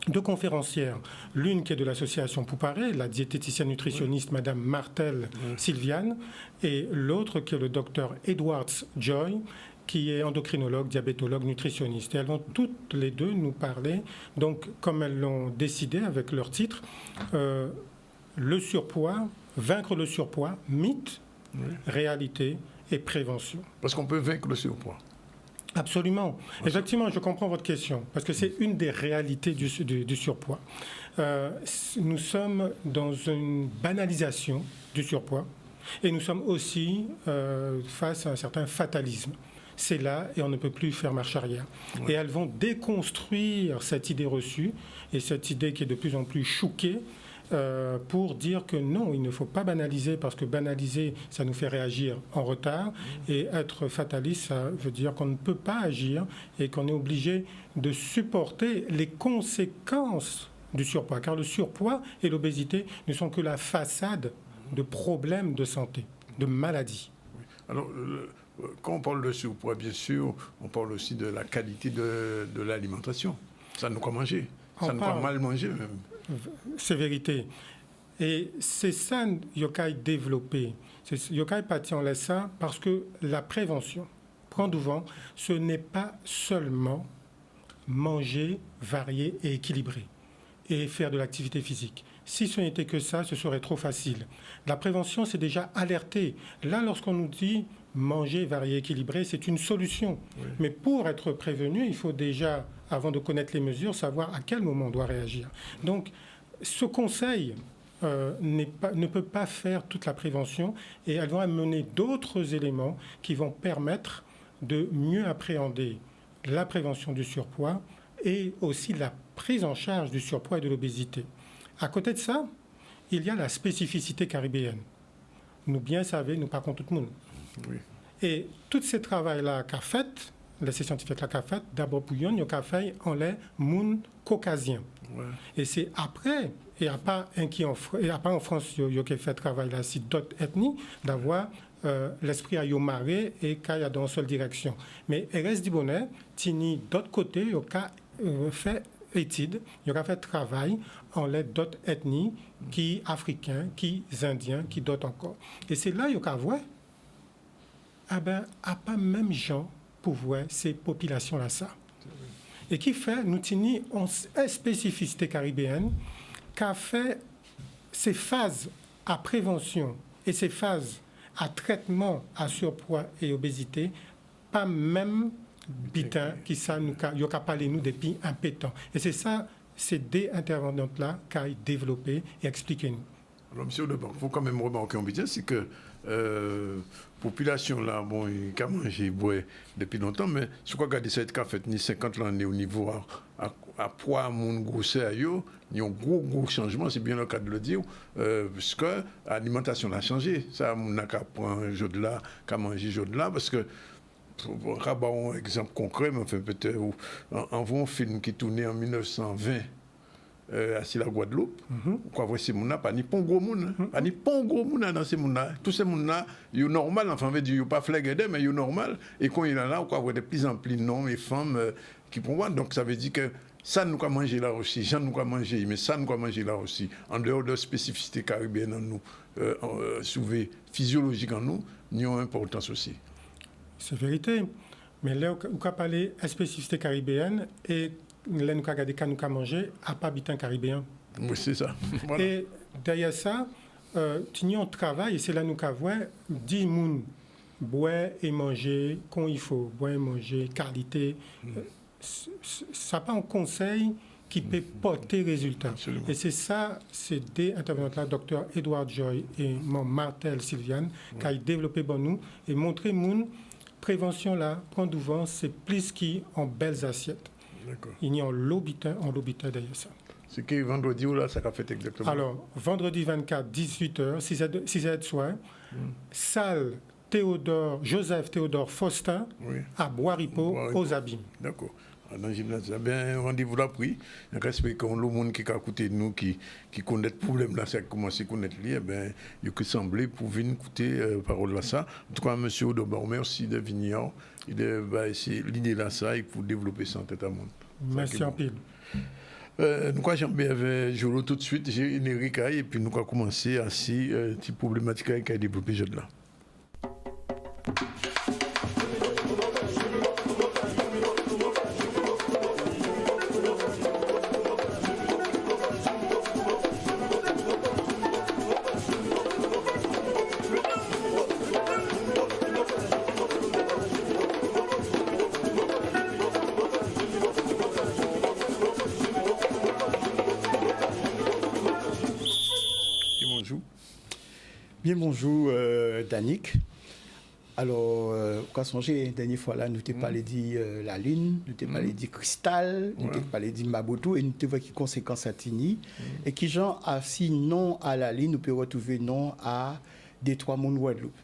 deux conférencières. L'une qui est de l'association Pouparé, la diététicienne nutritionniste Madame Martel Sylviane, et l'autre qui est le docteur Edwards Joy, qui est endocrinologue, diabétologue, nutritionniste. Et elles vont toutes les deux nous parler, donc comme elles l'ont décidé avec leur titre, le surpoids, vaincre le surpoids, mythe, réalité et prévention. Parce qu'on peut vaincre le surpoids. Absolument. Effectivement, je comprends votre question, parce que c'est une des réalités du surpoids. Nous sommes dans une banalisation du surpoids, et nous sommes aussi face à un certain fatalisme. C'est là et on ne peut plus faire marche arrière. Et elles vont déconstruire cette idée reçue et cette idée qui est de plus en plus chouquée pour dire que non, il ne faut pas banaliser parce que banaliser, ça nous fait réagir en retard et être fataliste, ça veut dire qu'on ne peut pas agir et qu'on est obligé de supporter les conséquences du surpoids. Car le surpoids et l'obésité ne sont que la façade de problèmes de santé, de maladies. Alors, quand on parle de surpoids, bien sûr, on parle aussi de la qualité de l'alimentation. Ça nous quoi manger. Ça nous quoi mal manger même. C'est vérité. Et c'est ça yokai développé. Yokai parti en laisse ça parce que la prévention, prendre du vent, ce n'est pas seulement manger, varié et équilibré et faire de l'activité physique. Si ce n'était que ça, ce serait trop facile. La prévention, c'est déjà alerter. Là, lorsqu'on nous dit manger, varié, équilibré, c'est une solution. Oui. Mais pour être prévenu, il faut déjà, avant de connaître les mesures, savoir à quel moment on doit réagir. Donc, ce conseil ne peut pas faire toute la prévention et elles vont amener d'autres éléments qui vont permettre de mieux appréhender la prévention du surpoids et aussi la prise en charge du surpoids et de l'obésité. À côté de ça, il y a la spécificité caribéenne. Nous bien savons, nous pas contre tout le monde. Oui. Et tous ces travaux-là qu'a fait, les scientifiques-là qu'a fait, d'abord pour eux, ils ont fait en les moun caucasiens. Ouais. Et c'est après, il n'y a pas en France, il a fait travail là, si d'autres ethnies, d'avoir l'esprit à yomaré et qu'il y a dans une seule direction. Mais il reste du bonheur, tini d'autre côté, il a fait études, il a fait travail en les d'autres ethnies, qui africains, qui indiens, qui d'autres encore. Et c'est là qu'il y a voir, ah ben, à pas même gens pour voir ces populations-là ça. Et qui fait, nous tenons une spécificité caribéenne, qui a fait ces phases à prévention et ces phases à traitement à surpoids et obésité, pas même bitin qui ça nous a parlé nous depuis un peu de temps. Et c'est ça, ces deux intervenantes-là qui ont développé et expliqué nous. Alors, monsieur Lebon, il faut quand même remarquer en bitin, c'est que population là, bon, il a mangé, boit depuis longtemps, mais je crois que cette café ni 50 ans au niveau à poids, mon grosseur, il y a un gros changement, c'est bien le cas de le dire, parce que l'alimentation a changé. Ça, on a qu'à prendre un jour de là, qu'à manger un jour de là, parce que pour avoir un exemple concret, mais enfin peut-être un film qui tournait en 1920. À la Guadeloupe, quoi voir ces gens-là, pas ni pas gros monde, pas ni pas gros monde dans ces gens-là. Tous ces gens-là, ils sont normal, enfin, veut dire, ils pas flagués, mais ils sont normal. Et quand ils sont là, on voit de plus en plus d'hommes et femmes qui prennent. Donc ça veut dire que ça nous a mangé là aussi, gens nous a mangé, mais ça nous a mangé là aussi. En dehors de la spécificité caribéenne en nous, physiologique en nous, ils ont une importance aussi. C'est vérité. Mais là, on a parlé de spécificité caribéenne et là, nous avons regardé quand nous avons mangé à pas habitant caribéen. Oui, c'est ça. Voilà. Et derrière ça, on travaille et c'est là nous avons vu 10 personnes boire et manger quand il faut, boire et manger, qualité. Ça pas un conseil qui peut porter résultat. Absolument. Et c'est ça, c'est des intervenants là, Dr. Edward Joy et mon Martel Sylviane, qui a développé pour nous et montré mon prévention là, prendre du vent, c'est plus qu'en belles assiettes. D'accord. Il y a en l'obité derrière ça. C'est que vendredi ou là, ça a fait exactement. Alors, vendredi 24, 18h, 6h de soir, salle Joseph Théodore Faustin, Oui. à Bois-Ripaud, aux Abîmes. D'accord. Dans le gymnase, bien, rendez-vous là pris. Respectons le monde qui a écouté nous, qui connaît le problème là, ça a commencé à connaître lui, ben, il a semblé pour venir écouter parole là ça. En tout cas, M. Audobert, merci de venir. Il est l'idée là ça, et pour développer ça en tête à monde. Merci en pile. Nous allons jamber avec Jolo tout de suite, j'ai une Erika, et puis nous allons commencer à ces petites problématiques qui a développé ce là. Bien, bonjour, Danick. Alors, quand on la dernière fois, là, nous t'ai parlé de la lune, nous t'ai parlé de cristal, nous t'ai parlé de Maboto, et nous t'ai vu qui conséquences à Tini. Et qui, genre, si non à la lune, nous pouvons retrouver non à Détroit Moun Guadeloupe.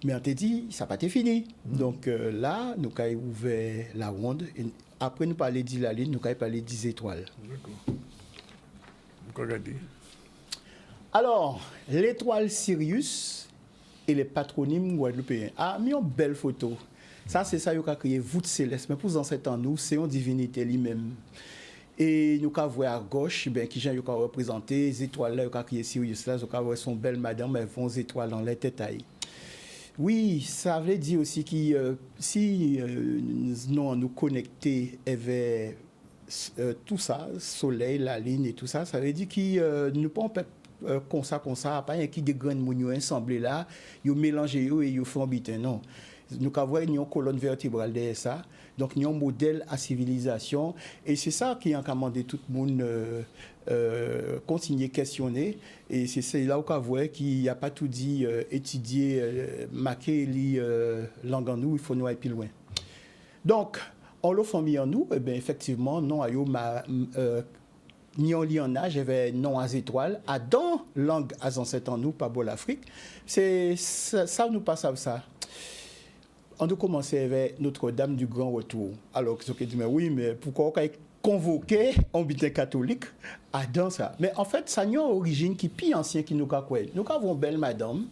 Mais on t'a dit, ça n'a pas été fini. Donc là, nous avons ouvert la ronde. Et après, nous parler de la lune, nous avons parlé des étoiles. D'accord. Vous regardez. Alors, l'étoile Sirius et les patronymes guadeloupéens. Ah, mis une belle photo. Ça, c'est ça qui a créé voûte céleste. Mais pour les ancêtres en nous, c'est une divinité lui-même. Et nous avons vu à gauche, ben, qui j'ai représenté les étoiles là, qui a créé Sirius là, nous avons vu son belle madame, elles font des étoiles dans les têtes. Oui, ça veut dire aussi que si nous connectés avec tout ça, soleil, la ligne et tout ça, ça veut dire que nous ne pouvons pas comme ça, pas un qui des grandes mounions assemblées là, ils mélangent et ils font biter, non. Nous avons une colonne vertébrale derrière ça, donc nous avons un modèle à civilisation, et c'est ça qui a commandé tout le monde continuer à questionner, et c'est là où on voit qu'il n'y a pas tout dit, étudier, marquer les langues en nous, il faut nous aller plus loin. Donc, on l'a fait en nous, et bien effectivement, non, ni en lionnage, j'avais non à étoiles, à dans langue à ancêtres en nous, pas beau l'Afrique. C'est ça, nous passe à ça. On a commencé avec Notre-Dame du Grand Retour. Alors, ce qui dit, mais oui, mais pourquoi on a convoqué un bitin catholique à dans ça? Mais en fait, ça a une origine qui est plus ancienne que nous avons. Nous avons une belle madame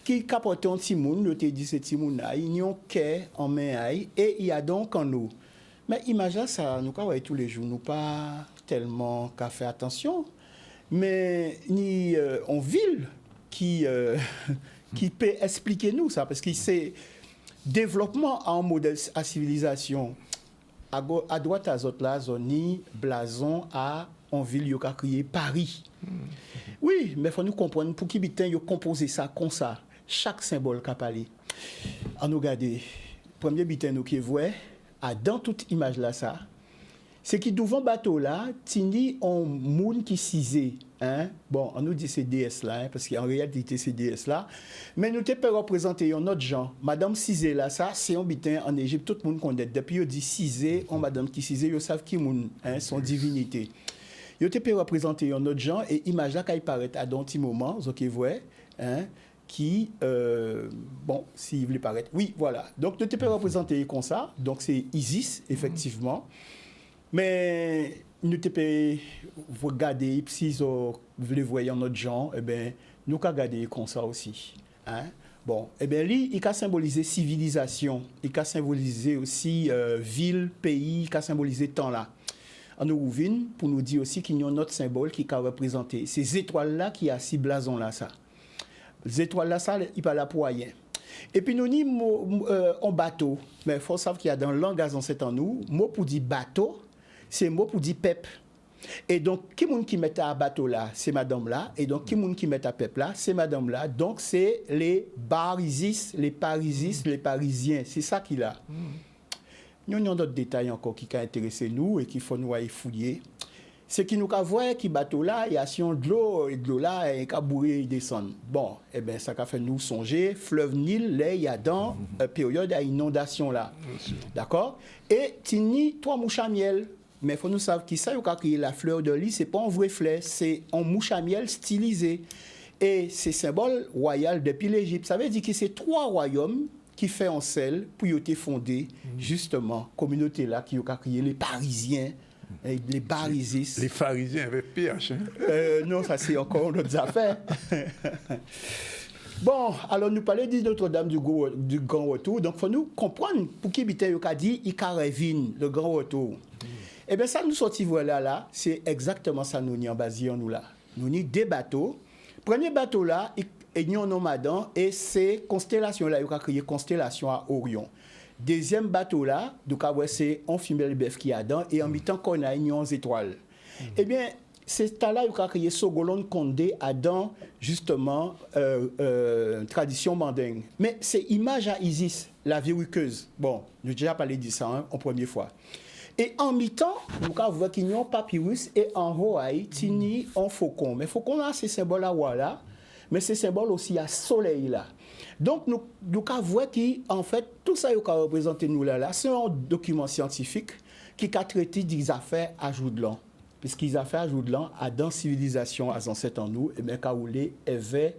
qui a porté un timoun, nous avons dit ce timoun, il y a un quai en main, et il y a donc en eau. Mais imagine ça, nous avons tous les jours, nous pas tellement qu'à faire attention, mais ni en ville qui peut expliquer nous ça, parce que c'est développement en modèle à civilisation. À droite à zone là, zone blason à en ville yo ka crié Paris. Oui, mais faut nous comprendre pour qui bitin yo composer ça comme ça. Chaque symbole qu'a parlé. On nous regarder premier bitin nous qui voit à dans toute image là ça. C'est qui devant bateau là, tini on moun qui cisé, hein. Bon, on nous dit c'est DS là, hein, parce qu'en réalité c'est DS là. Mais nous te peut représenter un autre genre. Madame cisé là, ça c'est un bitin en Égypte, tout le monde connaît. Depuis on dit cisé, on madame qui cisé, ils savent qui moun, hein, son divinité. Yo te peut représenter un autre genre et image là quand il paraît à d'un petit moment, OK voyez, hein, qui bon, s'il veut paraître. Oui, voilà. Donc nous te peut représenter comme ça. Donc c'est Isis effectivement. Mais nous te pouvons regarder, si vous voulez voir notre genre, eh bien, nous pouvons regarder comme ça aussi. Hein? Bon, eh bien, lui, il a symbolisé civilisation, il a symbolisé aussi ville, pays, il a symbolisé temps là. On nous ouvre pour nous dire aussi qu'il y a un autre symbole qui a représenté ces étoiles-là qui a six blasons là, ça. Les étoiles là, ça, il pas là pour rien. Et puis nous ni en bateau, mais il faut savoir qu'il y a dans la langue ancêtre en nous, mot pour dire bateau, c'est mot pour dire peuple. Et donc, qui est-ce qui met à bateau là, c'est madame là. Et donc, qui est-ce qui met à peuple là, c'est madame là. Donc, c'est les Barisis, les Parisis, les Parisiens. C'est ça qu'il a. Nous avons d'autres détails encore qui ont intéressé nous et qu'il faut nous aller fouiller. C'est qu'il nous a vu que bateau là, il y a de l'eau, et de l'eau là, et qu'il bourré, il descend. Bon, eh bien, ça a fait nous songer, fleuve Nil, là, il y a dans une période d'inondation là. D'accord? Et tini, 3 mouches à miel. Mais il faut nous savoir que ça, la fleur de lis, ce n'est pas un vrai fleur, c'est un mouche à miel stylisé. Et c'est symbole royal depuis l'Égypte. Ça veut dire que c'est 3 royaumes qui font en sel pour y être fondé, justement, communauté là, qui ont créé les Parisiens, les Barisis. Les Pharisiens avec PH. Hein? Non, ça c'est encore notre affaire. Bon, alors nous parlons de Notre-Dame du Grand Retour. Donc, il faut nous comprendre pour qui il a dit Icarevine, le Grand Retour. Eh bien, ça nous sortit voilà là, c'est exactement ça nous n'y en basé nous là. Nous n'y des bateaux. Premier bateau là, il y a un nomadan et c'est constellation là, il a créé constellation à Orion. Deuxième bateau là, donc c'est un femelle bœuf qui a dedans et en mi-temps qu'on a une étoile. Eh bien, c'est là qu'il a créé Sogolon Condé à dans justement tradition mandingue. Mais c'est image à Isis, la verruqueuse. Bon, j'ai déjà parlé de ça en première fois. Et en mi-temps, nous avons qu'il y a un papyrus et en haut, il y a un faucon. Mais faucon là, c'est symbole à voilà, mais c'est symbole aussi à soleil là. Donc nous avons qu'en fait, tout ça que représente nous là, c'est un document scientifique qui a traité des affaires à Joudelan. Puisqu'ils ont fait à Joudelan, à dans civilisation à ancêtres en nous, et bien Kaoulé avait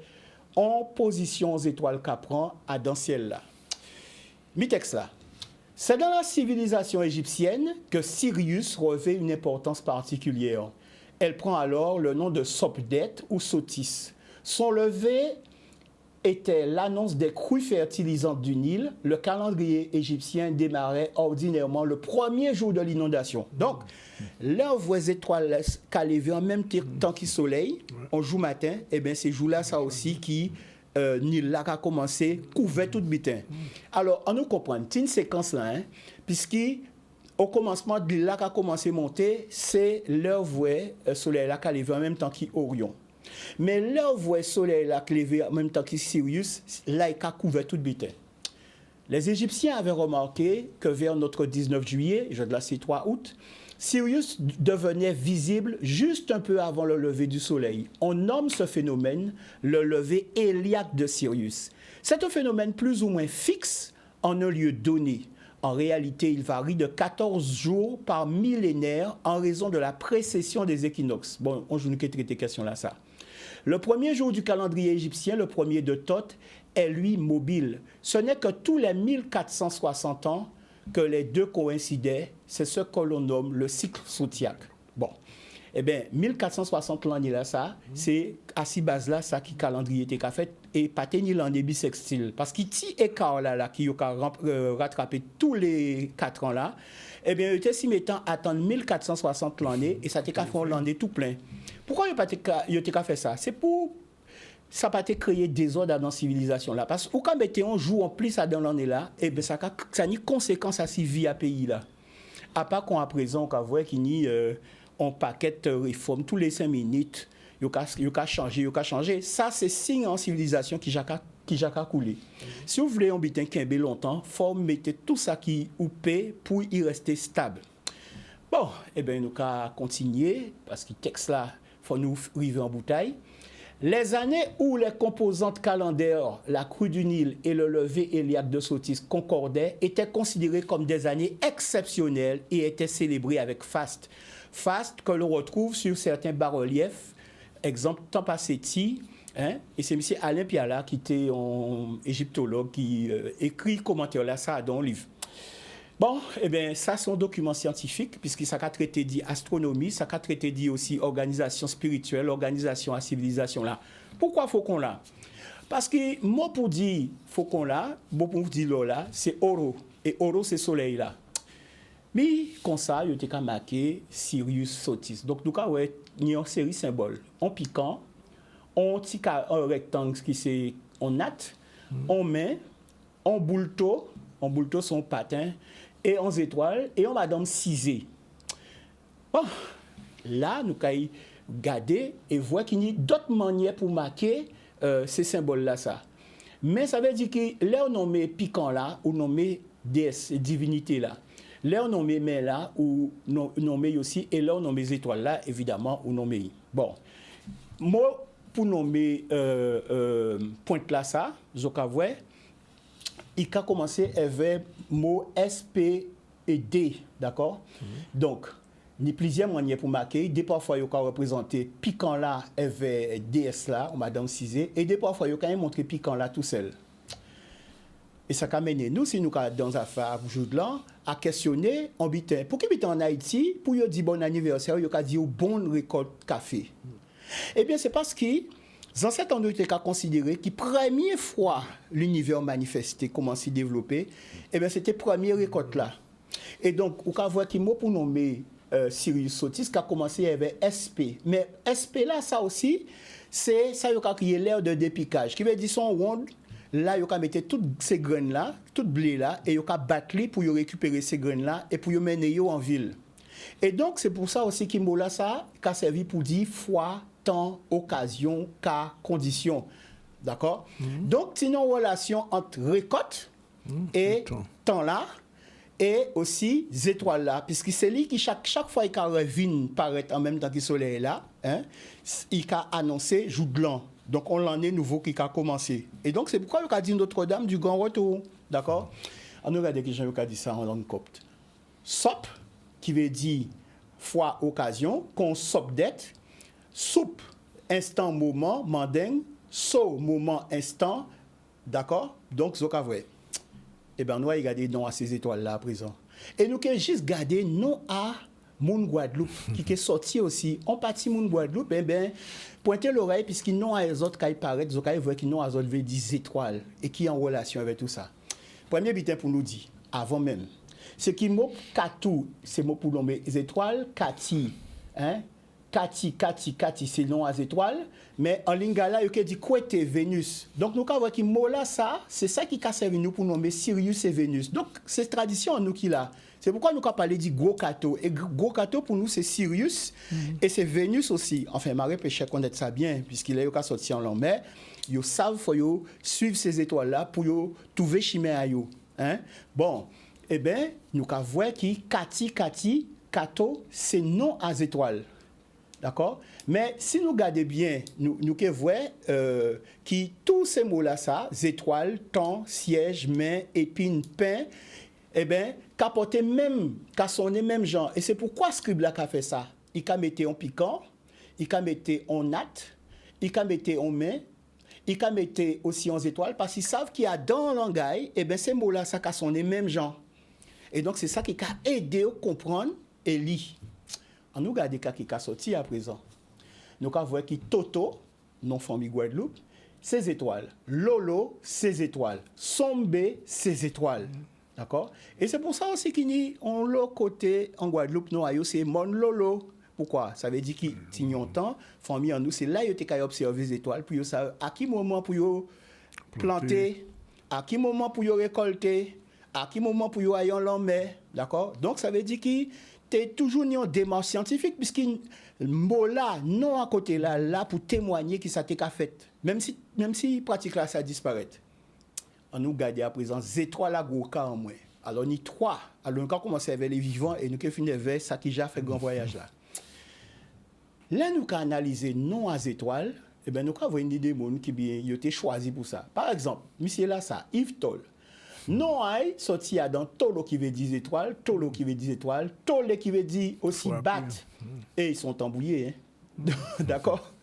en position aux étoiles qu'apprend à dans ciel là. Mi-texte là. C'est dans la civilisation égyptienne que Sirius revêt une importance particulière. Elle prend alors le nom de Sopdet ou Sotis. Son lever était l'annonce des crues fertilisantes du Nil. Le calendrier égyptien démarrait ordinairement le premier jour de l'inondation. Donc, là, où les étoiles qu'à en même temps que le soleil, on joue matin, et bien ces jours-là, ça aussi qui... Nil là a commencé couvert tout bitin. Alors on nous comprend une séquence là, puisqu'au commencement de là a commencé à monter, c'est leur voie soleil là qui a levé en même temps qu'Orion. Mais leur voie soleil là qui a levé en même temps que Sirius, là il a couvert tout bitin. Les Égyptiens avaient remarqué que vers notre 19 juillet, je de la 3 août, Sirius devenait visible juste un peu avant le lever du soleil. On nomme ce phénomène le lever héliaque de Sirius. C'est un phénomène plus ou moins fixe en un lieu donné. En réalité, il varie de 14 jours par millénaire en raison de la précession des équinoxes. Bon, on joue une question là, ça. Le premier jour du calendrier égyptien, le premier de Thoth, est lui mobile. Ce n'est que tous les 1460 ans que les deux coïncidaient, c'est ce que l'on nomme le cycle zodiaque. Bon, eh bien, 1460 l'année là, ça, c'est à ces bases-là, ça qui calendrier était fait, et pas tenir l'année bisextile. Parce qu'il y a écart là, qui a rattrapé tous les 4 ans là, eh bien, il était si mettant attendre 1460 l'année, et ça t'est qu'à faire l'année tout plein. Pourquoi il a fait ça? C'est pour ça n'a pas été créé désordre dans la civilisation là. Parce que quand on joue en plus dans l'année là, et bien ça a une conséquence à la vie à pays là. À part qu'on à présent, on voit qu'il y a un paquet de réformes tous les 5 minutes, il y a changé. Ça, c'est signe en civilisation qui a coulé. Si vous voulez un bitin qui est longtemps, il faut mettre tout ça qui ou paie pour y rester stable. Bon, eh bien, nous allons continuer parce que le texte là, il faut nous arriver en bouteille. Les années où les composantes calendaires, la crue du Nil et le lever héliaque de Sotis concordaient étaient considérées comme des années exceptionnelles et étaient célébrées avec faste. Faste que l'on retrouve sur certains bas-reliefs, exemple Tampaseti, et c'est M. Alain Piala qui était un égyptologue qui écrit commentaire là, ça dans le livre. Bon, eh bien, ça, c'est un document scientifique, puisque ça a traité d'astronomie, ça a traité dit aussi organisation spirituelle, organisation à civilisation là. Pourquoi Faucon là? Parce que moi, pour dire Faucon là, moi, pour dire là, c'est Oro. Et Oro, c'est soleil là. Mais, comme ça, il y a marqué Sirius Sotis. Donc, nous avons une série de symboles. En piquant, on tique un rectangle qui c'est en natte, on met on boulto son patin, et 11 étoiles, et on madame cisé. Bon, là, nous allons regarder et voir qu'il y a d'autres manières pour marquer ces symboles-là. Ça. Mais ça veut dire que là, on nomme piquant là, ou nomme déesse, divinité là. Là, on nomme main là, ou nomme aussi, et là, on nomme étoiles là, évidemment, ou nomme. Bon, moi, pour nommer pointe là, ça, je vois, il a commencé avec le mot SP et D, d'accord? Donc, il y a plusieurs manières pour marquer. Des parfois, il y a représenté piquant là avec DS là, ou Madame Cizé, et des parfois, il y a montré piquant là tout seul. Et ça a mené nous, si nous sommes dans affaire aujourd'hui là, à questionner en bitin. Pour qui bitin en Haïti, pour dire bon anniversaire, il y a dit bonne récolte café. Eh bien, c'est parce que les ancêtres ont été considérés que la première fois l'univers manifesté commence à se développer, eh bien, c'était la première récolte là. Et donc, on peut voir qu'il mot pour nommer Sirius Sotis qui a commencé avec SP. Mais SP là, ça aussi, c'est ça qui a créé l'ère de dépiquage. Qui veut dire son ronde, là, il a mettre toutes ces graines là, toutes blé là, et il a battre pour récupérer ces graines là et pour mener en ville. Et donc, c'est pour ça aussi qu'il mot là, ça a servi pour dire foi, temps, occasion, cas, condition. D'accord? Donc, c'est une relation entre récolte et temps là, et aussi les étoiles là, puisque c'est lui qui, chaque fois qu'il revient paraître en même temps que le soleil est là, hein, il a annoncé jour de l'an. Donc, on l'année nouveau qui a commencé. Et donc, c'est pourquoi il a dit Notre-Dame du Grand Retour. D'accord? On regarde des gens qui ont dit ça en langue copte. Sop, qui veut dire foi, occasion, qu'on sop d'être. Soupe, instant, moment, manding, so, moment, instant, d'accord? Donc, c'est vrai. Eh bien, nous allons regarder non à ces étoiles-là à présent. Et nous allons juste garder non à Moun Guadeloupe, qui est sorti aussi. On partit Moun Guadeloupe, eh bien, pointez l'oreille, puisqu'ils n'ont à les autres qui paraissent, ils voient qu'ils n'ont à les autres 10 étoiles, et qui est en relation avec tout ça. Premier bitin pour nous dire, avant même, c'est qu'il mot Katou, c'est mot pour nommer les étoiles, Kati, hein? Kati, c'est non à étoiles, mais en lingala, il y a dit Kwete, Vénus. Donc, nous avons voir que mot là, ça, c'est ça qui a servi nous pour nommer Sirius et Vénus. Donc, c'est tradition nous qui là. C'est pourquoi nous avons parlé du gros Kato. Et gros Kato, pour nous, c'est Sirius et c'est Vénus aussi. Enfin, Marie Péché connaître ça bien, puisqu'il est sorti en l'an, mais ils savent qu'il suivre ces étoiles-là pour trouver chimère à eux. Hein? Bon, eh bien, nous avons voir que Kati, Kato, c'est non à étoiles. D'accord? Mais si nous regardons bien, nous voyons que tous ces mots-là, ça, étoiles, temps, siège, main, épine, pain, eh bien, capoter même, sonner même genre. Et c'est pourquoi Scribla a fait ça. Il a mis en piquant, il a mis en natte, il a mis en main, il a mis aussi en étoiles, parce qu'ils savent qu'il y a dans le langage, eh bien, ces mots-là, ça a sonné même genre. Et donc, c'est ça qui a aidé à comprendre et lire. On nous regarde cas qui a sorti à présent. Nous avons vu que Toto, non famille Guadeloupe, 16 étoiles. Lolo, 16 étoiles. Sombe, 16 étoiles. D'accord? Et c'est pour ça aussi qu'on l'autre côté en Guadeloupe, nous c'est Mon Lolo. Pourquoi? Ça veut dire qu'il y a un temps, famille en nous, c'est là qu'il y a observé les étoiles, pour savoir à qui moment pour planter, à qui moment pour récolter, à qui moment pour aller en l'homme. D'accord? Donc ça veut dire qu'il c'est toujours une démarche scientifique, puisque le mot là, non à côté là pour témoigner que ça a été fait. Même si pratique là, ça disparaît. On nous garde à présent, étoiles à gros cas en moins. Alors, ni 3. Alors, nous avons commencé avec les vivants et nous avons fini avec ça qui a fait grand voyage là. Là, nous avons analysé non à étoiles, et bien nous avons une idée de monde qui a été choisi pour ça. Par exemple, monsieur là, ça, Yves Toll. Non, il sorti dans Tolo qui veut 10 étoiles, Tolo qui veut 10 étoiles, Tole qui veut dire aussi battre. Et ils sont embrouillés. Hein? D'accord?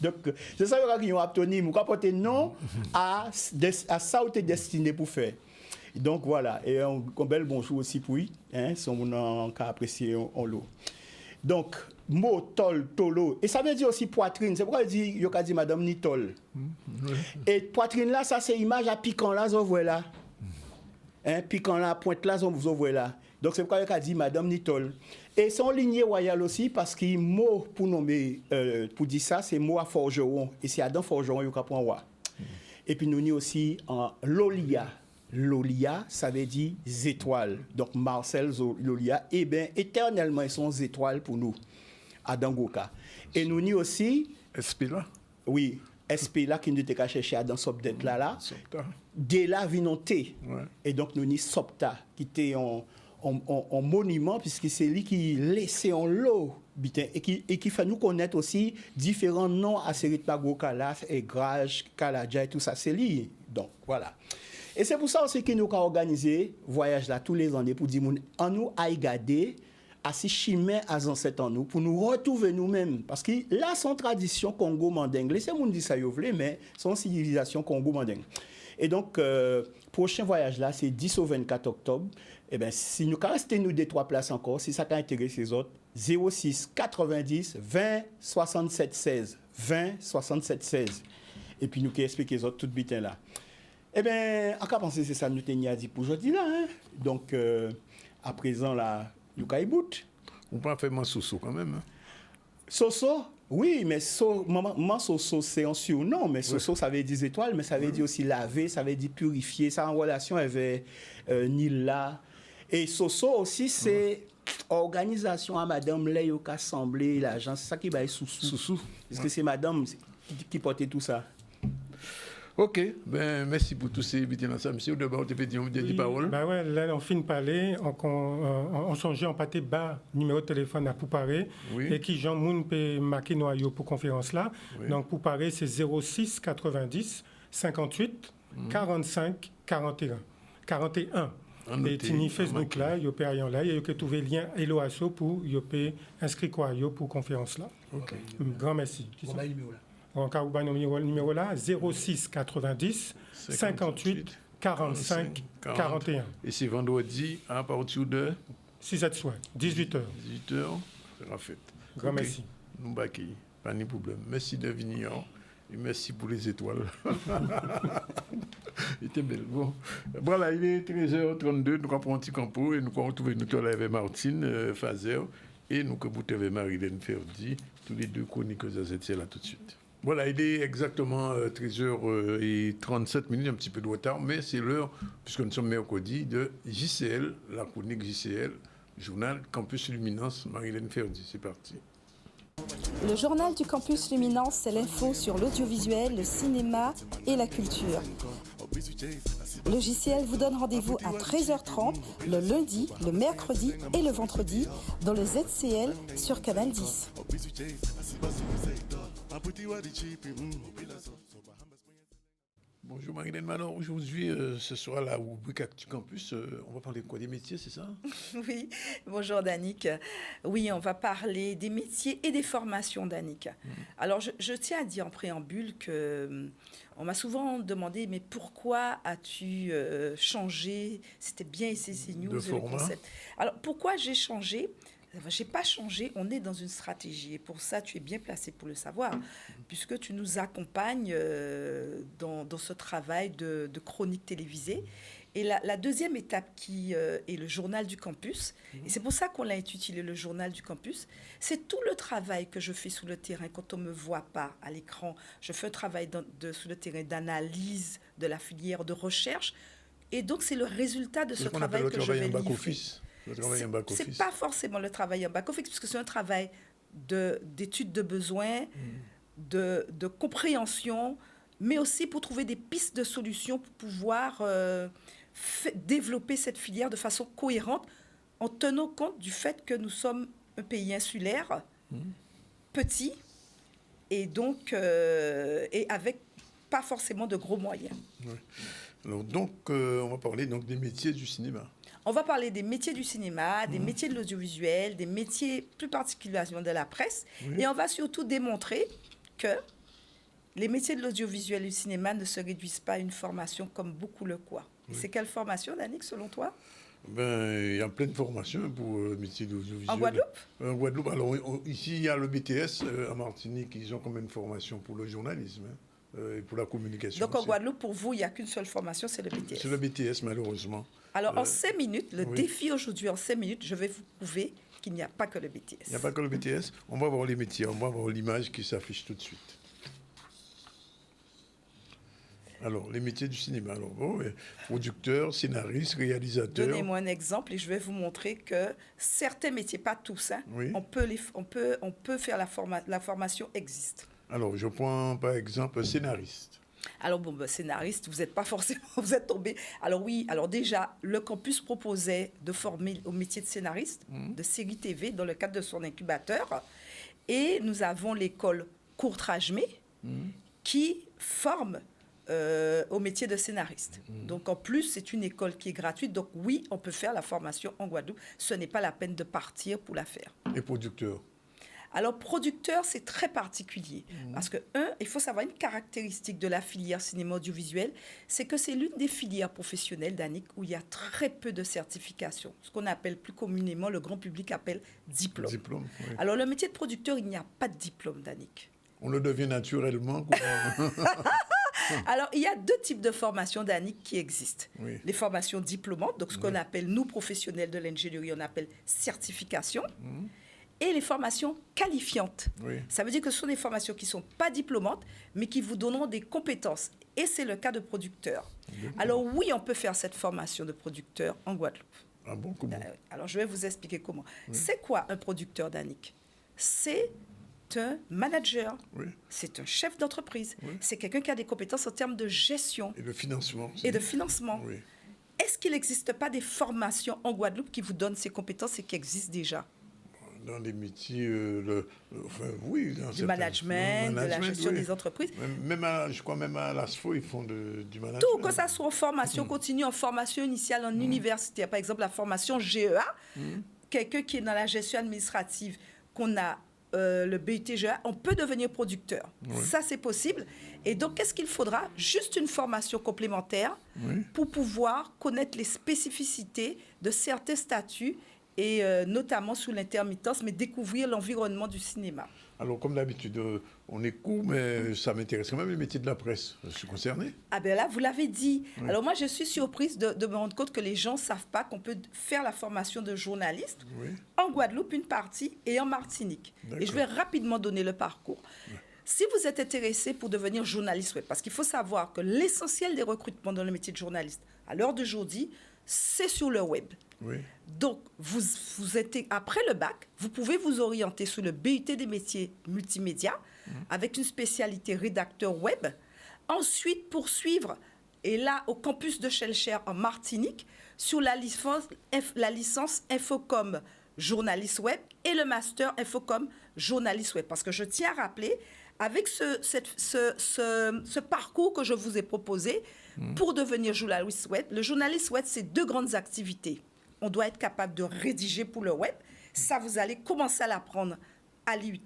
Donc, c'est ça qu'ils ont obtenu. Nous avons porté non à ça où tu es destiné pour faire. Donc voilà. Et un bel bonjour aussi pour lui. Hein? Si on a apprécié en l'eau. Donc, mot tol, tolo. Et ça veut dire aussi poitrine. C'est pourquoi il dit Madame Nitol. Et poitrine là, ça c'est image à piquant là, vous voyez là. Hein, piquant là, pointe là, vous voyez là. Donc c'est pourquoi il a dit Madame Nitol. Et son lignée royale aussi, parce que mot pour nommer, pour dire ça, c'est mot à forgeron. Et c'est Adam forgeron qui a pris roi. Et puis nous avons aussi en Lolia. Lolia, ça veut dire étoiles. Donc Marcel Lolia, eh bien, éternellement, ils sont étoiles pour nous, à Dangoka. Et nous ni aussi... Espila? Oui, Espila qui nous était cherché à dans Sopdet là. De là, vinonté. Et donc nous ni Sopta, qui était en monument, puisque c'est lui qui laissait en l'eau. Et qui fait nous connaître aussi différents noms à Sérit Pagokala, et Graj, Kaladja et tout ça, c'est lui. Donc, voilà. Et c'est pour ça aussi que nous avons organisé voyage là tous les années pour dire en nous à regarder à ces chimères à ancêtres en nous pour nous retrouver nous-mêmes parce que là son tradition Congo mandingue c'est monde dit ça yo vle mais son civilisation Congo mandingue. Et donc prochain voyage là c'est 10 au 24 octobre. Et ben si nous restons nous des 3 places encore si ça intéresse les autres 06 90 20 67 16 20 67 16 et puis nous qui expliquer les autres tout bitin là. Eh bien, à quoi penser c'est ça nous tenions dit pour aujourd'hui là. Hein? Donc, à présent là, nous caïbout. On peut faire mon soso quand même. Hein? Soso, oui, mais maman soso c'est un surnom, mais soso ça veut dire étoile, mais ça veut dire aussi laver, ça veut dire purifier. Ça en relation avec Nila. Et soso aussi c'est organisation à Madame Leyo qui assemblée l'agence, c'est ça qui va être sous. Parce que c'est Madame qui portait tout ça. Ok, ben merci pour tous ces invités là. Monsieur, d'abord, on te fait dire des paroles. Ben ouais, là, on finit de parler, on songeait en pâté bas, numéro de téléphone à Pouparé, et qui Jean Moun peut marquer noyau pour conférence là. Donc Pouparé, c'est 06 90 58 45 41. 41. Et Tini Facebook là, il y a là, il y a trouvé le lien Hello Asso pour inscrire quoi pour conférence là. Ok. Grand merci. En cas où le numéro là, 06 90 58 45 41. Et c'est vendredi à partir de 6 h soir, 18h. 18h, c'est la fête. Grand merci. Nous baquons, pas de problème. Merci de venir et merci pour les étoiles. Il était belle. Bon. Voilà, il est 13h32, nous avons un petit campo et nous avons retrouvé nous avec Martine Fazer et nous avons avec Marilène Ferdi, tous les deux chroniqueuses à cette là tout de suite. Voilà, il est exactement 13h37, un petit peu de retard, mais c'est l'heure, puisque nous sommes mercredi, de JCL, la chronique JCL, journal Campus Luminance, Marilène Ferdi. C'est parti. Le journal du Campus Luminance, c'est l'info sur l'audiovisuel, le cinéma et la culture. Le JCL vous donne rendez-vous à 13h30 le lundi, le mercredi et le vendredi dans le ZCL sur Canal 10. Bonjour Marilène, alors aujourd'hui, ce sera la rubrique Actu Campus, on va parler de quoi, des métiers, c'est ça? Oui, bonjour Danick. Oui, on va parler des métiers et des formations, Danick. Alors je tiens à dire en préambule que on m'a souvent demandé, mais pourquoi as-tu changé? C'était bien SCC News, le concept. Alors pourquoi j'ai changé? Je n'ai pas changé, on est dans une stratégie et pour ça tu es bien placé pour le savoir puisque tu nous accompagnes dans ce travail de chronique télévisée. Et la deuxième étape qui est le journal du campus, et c'est pour ça qu'on l'a intitulé le journal du campus, c'est tout le travail que je fais sous le terrain quand on ne me voit pas à l'écran. Je fais un travail sous le terrain d'analyse de la filière de recherche et donc c'est le résultat de ce travail que je vais livrer. C'est pas forcément le travail en back-office, parce que c'est un travail d'étude de besoins, de compréhension, mais aussi pour trouver des pistes de solutions pour pouvoir développer cette filière de façon cohérente en tenant compte du fait que nous sommes un pays insulaire, petit, et donc et avec pas forcément de gros moyens. Oui. Alors, donc, on va parler donc, des métiers du cinéma. On va parler des métiers du cinéma, des métiers de l'audiovisuel, des métiers plus particulièrement de la presse. Et on va surtout démontrer que les métiers de l'audiovisuel et du cinéma ne se réduisent pas à une formation comme beaucoup le croient. C'est quelle formation, Danick, selon toi? Il y a plein de formations pour le métier de l'audiovisuel. En Guadeloupe? En Guadeloupe. Alors, ici, il y a le BTS. En Martinique, ils ont quand même une formation pour le journalisme. Et pour la communication. Donc en Guadeloupe, pour vous, il n'y a qu'une seule formation, c'est le BTS. C'est le BTS, malheureusement. Alors en 5 minutes, le défi aujourd'hui, en 5 minutes, je vais vous prouver qu'il n'y a pas que le BTS. Il n'y a pas que le BTS. On va voir les métiers, on va voir l'image qui s'affiche tout de suite. Alors, les métiers du cinéma, alors, bon, producteur, scénariste, réalisateur. Donnez-moi un exemple et je vais vous montrer que certains métiers, pas tous, hein, oui. on peut faire la formation existe. Alors, je prends par exemple scénariste. Alors, bon, scénariste, vous n'êtes pas forcément, vous êtes tombé. Alors oui, alors déjà, le campus proposait de former au métier de scénariste, de série TV, dans le cadre de son incubateur. Et nous avons l'école Courtrage-May qui forme au métier de scénariste. Donc, en plus, c'est une école qui est gratuite. Donc, oui, on peut faire la formation en Guadeloupe. Ce n'est pas la peine de partir pour la faire. Et producteur? Alors, producteur, c'est très particulier. Parce que, il faut savoir une caractéristique de la filière cinéma audiovisuel, c'est que c'est l'une des filières professionnelles, Danick, où il y a très peu de certifications. Ce qu'on appelle plus communément, le grand public appelle diplôme. Diplôme, oui. Alors, le métier de producteur, il n'y a pas de diplôme, Danick. On le devient naturellement. Alors, il y a deux types de formations, Danick, qui existent. Oui. Les formations diplômantes, donc ce qu'on appelle, nous, professionnels de l'ingénierie, on appelle certification. Et les formations qualifiantes. Oui. Ça veut dire que ce sont des formations qui ne sont pas diplômantes, mais qui vous donneront des compétences. Et c'est le cas de producteur. Alors oui, on peut faire cette formation de producteur en Guadeloupe. Ah bon, comment? Alors je vais vous expliquer comment. Oui. C'est quoi un producteur, Danick? C'est un manager, c'est un chef d'entreprise, c'est quelqu'un qui a des compétences en termes de gestion. Et de financement. Et de financement. Oui. Est-ce qu'il n'existe pas des formations en Guadeloupe qui vous donnent ces compétences et qui existent déjà? Dans les métiers, oui. Dans du management, de la gestion des entreprises. Je crois même à l'ASFO, ils font du management. Tout, que ça soit en formation continue, en formation initiale, en université. Par exemple, la formation GEA, quelqu'un qui est dans la gestion administrative, qu'on a le BUT GEA, on peut devenir producteur. Ça, c'est possible. Et donc, qu'est-ce qu'il faudra? Juste une formation complémentaire pour pouvoir connaître les spécificités de certains statuts et notamment sous l'intermittence, mais découvrir l'environnement du cinéma. Alors, comme d'habitude, on est court, mais ça m'intéresse quand même les métiers de la presse. Je suis concerné. Ah ben là, vous l'avez dit. Alors moi, je suis surprise de me rendre compte que les gens ne savent pas qu'on peut faire la formation de journaliste en Guadeloupe, une partie, et en Martinique. Et je vais rapidement donner le parcours. Si vous êtes intéressé pour devenir journaliste web, parce qu'il faut savoir que l'essentiel des recrutements dans le métier de journaliste, à l'heure d'aujourd'hui, c'est sur le web. Donc, vous êtes, après le bac, vous pouvez vous orienter sur le BUT des métiers multimédia avec une spécialité rédacteur web. Ensuite, poursuivre, et là, au campus de Shellshare en Martinique, sur la licence Infocom journaliste web et le master Infocom journaliste web. Parce que je tiens à rappeler, avec ce parcours que je vous ai proposé pour devenir journaliste web, le journaliste web, c'est deux grandes activités. On doit être capable de rédiger pour le web. Ça, vous allez commencer à l'apprendre à l'IUT.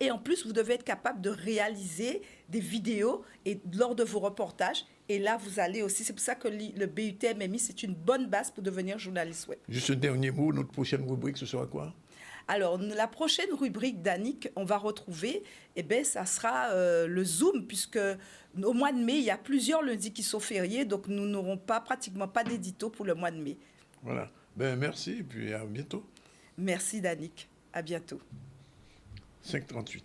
Et en plus, vous devez être capable de réaliser des vidéos et lors de vos reportages. Et là, vous allez aussi... C'est pour ça que le BUT MMI, c'est une bonne base pour devenir journaliste web. Juste un dernier mot, notre prochaine rubrique, ce sera quoi? Alors, la prochaine rubrique, Danick, on va retrouver, ça sera le Zoom, puisque au mois de mai, il y a plusieurs lundis qui sont fériés, donc nous n'aurons pratiquement pas d'édito pour le mois de mai. Voilà. Merci et puis à bientôt. Merci Danick. À bientôt. 5h38.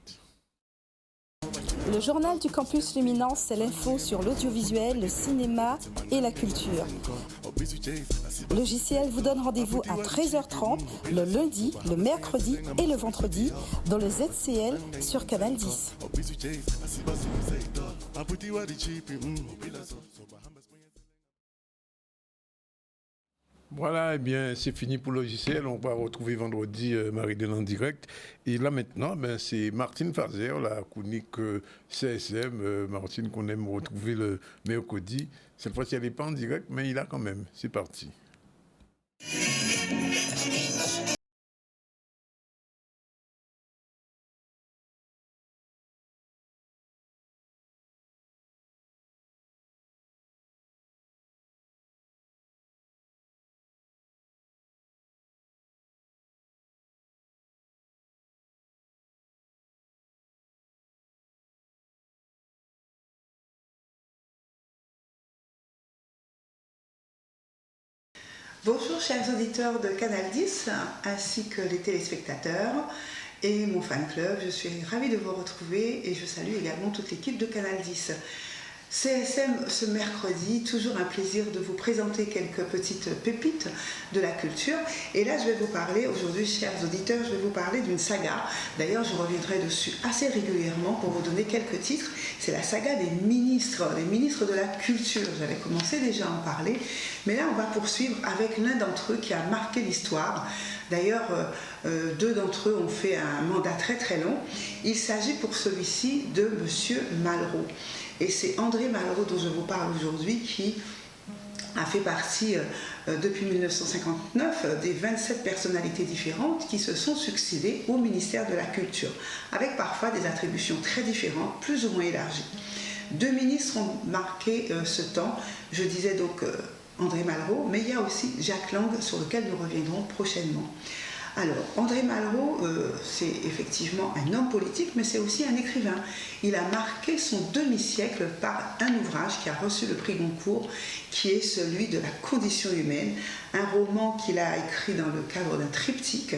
Le journal du campus Luminance, c'est l'info sur l'audiovisuel, le cinéma et la culture. Logiciel vous donne rendez-vous à 13h30 le lundi, le mercredi et le vendredi dans le ZCL sur Canal 10. Voilà, c'est fini pour le logiciel. On va retrouver vendredi Marie-Hélène en direct. Et là maintenant, c'est Martine Fazer, la chronique CSM. Martine qu'on aime retrouver le mercredi. Cette fois-ci, elle n'est pas en direct, mais il a quand même. C'est parti. Bonjour chers auditeurs de Canal 10 ainsi que les téléspectateurs et mon fan club. Je suis ravie de vous retrouver et je salue également toute l'équipe de Canal 10. CSM ce mercredi, toujours un plaisir de vous présenter quelques petites pépites de la culture. Et là, je vais vous parler, aujourd'hui, chers auditeurs, je vais vous parler d'une saga. D'ailleurs, je reviendrai dessus assez régulièrement pour vous donner quelques titres. C'est la saga des ministres de la culture. J'avais commencé déjà à en parler, mais là, on va poursuivre avec l'un d'entre eux qui a marqué l'histoire. D'ailleurs, deux d'entre eux ont fait un mandat très très long. Il s'agit pour celui-ci de M. Malraux. Et c'est André Malraux dont je vous parle aujourd'hui qui a fait partie, depuis 1959, des 27 personnalités différentes qui se sont succédées au ministère de la Culture, avec parfois des attributions très différentes, plus ou moins élargies. Deux ministres ont marqué ce temps, je disais donc André Malraux, mais il y a aussi Jacques Lang sur lequel nous reviendrons prochainement. Alors, André Malraux, c'est effectivement un homme politique, mais c'est aussi un écrivain. Il a marqué son demi-siècle par un ouvrage qui a reçu le prix Goncourt, qui est celui de la condition humaine, un roman qu'il a écrit dans le cadre d'un triptyque.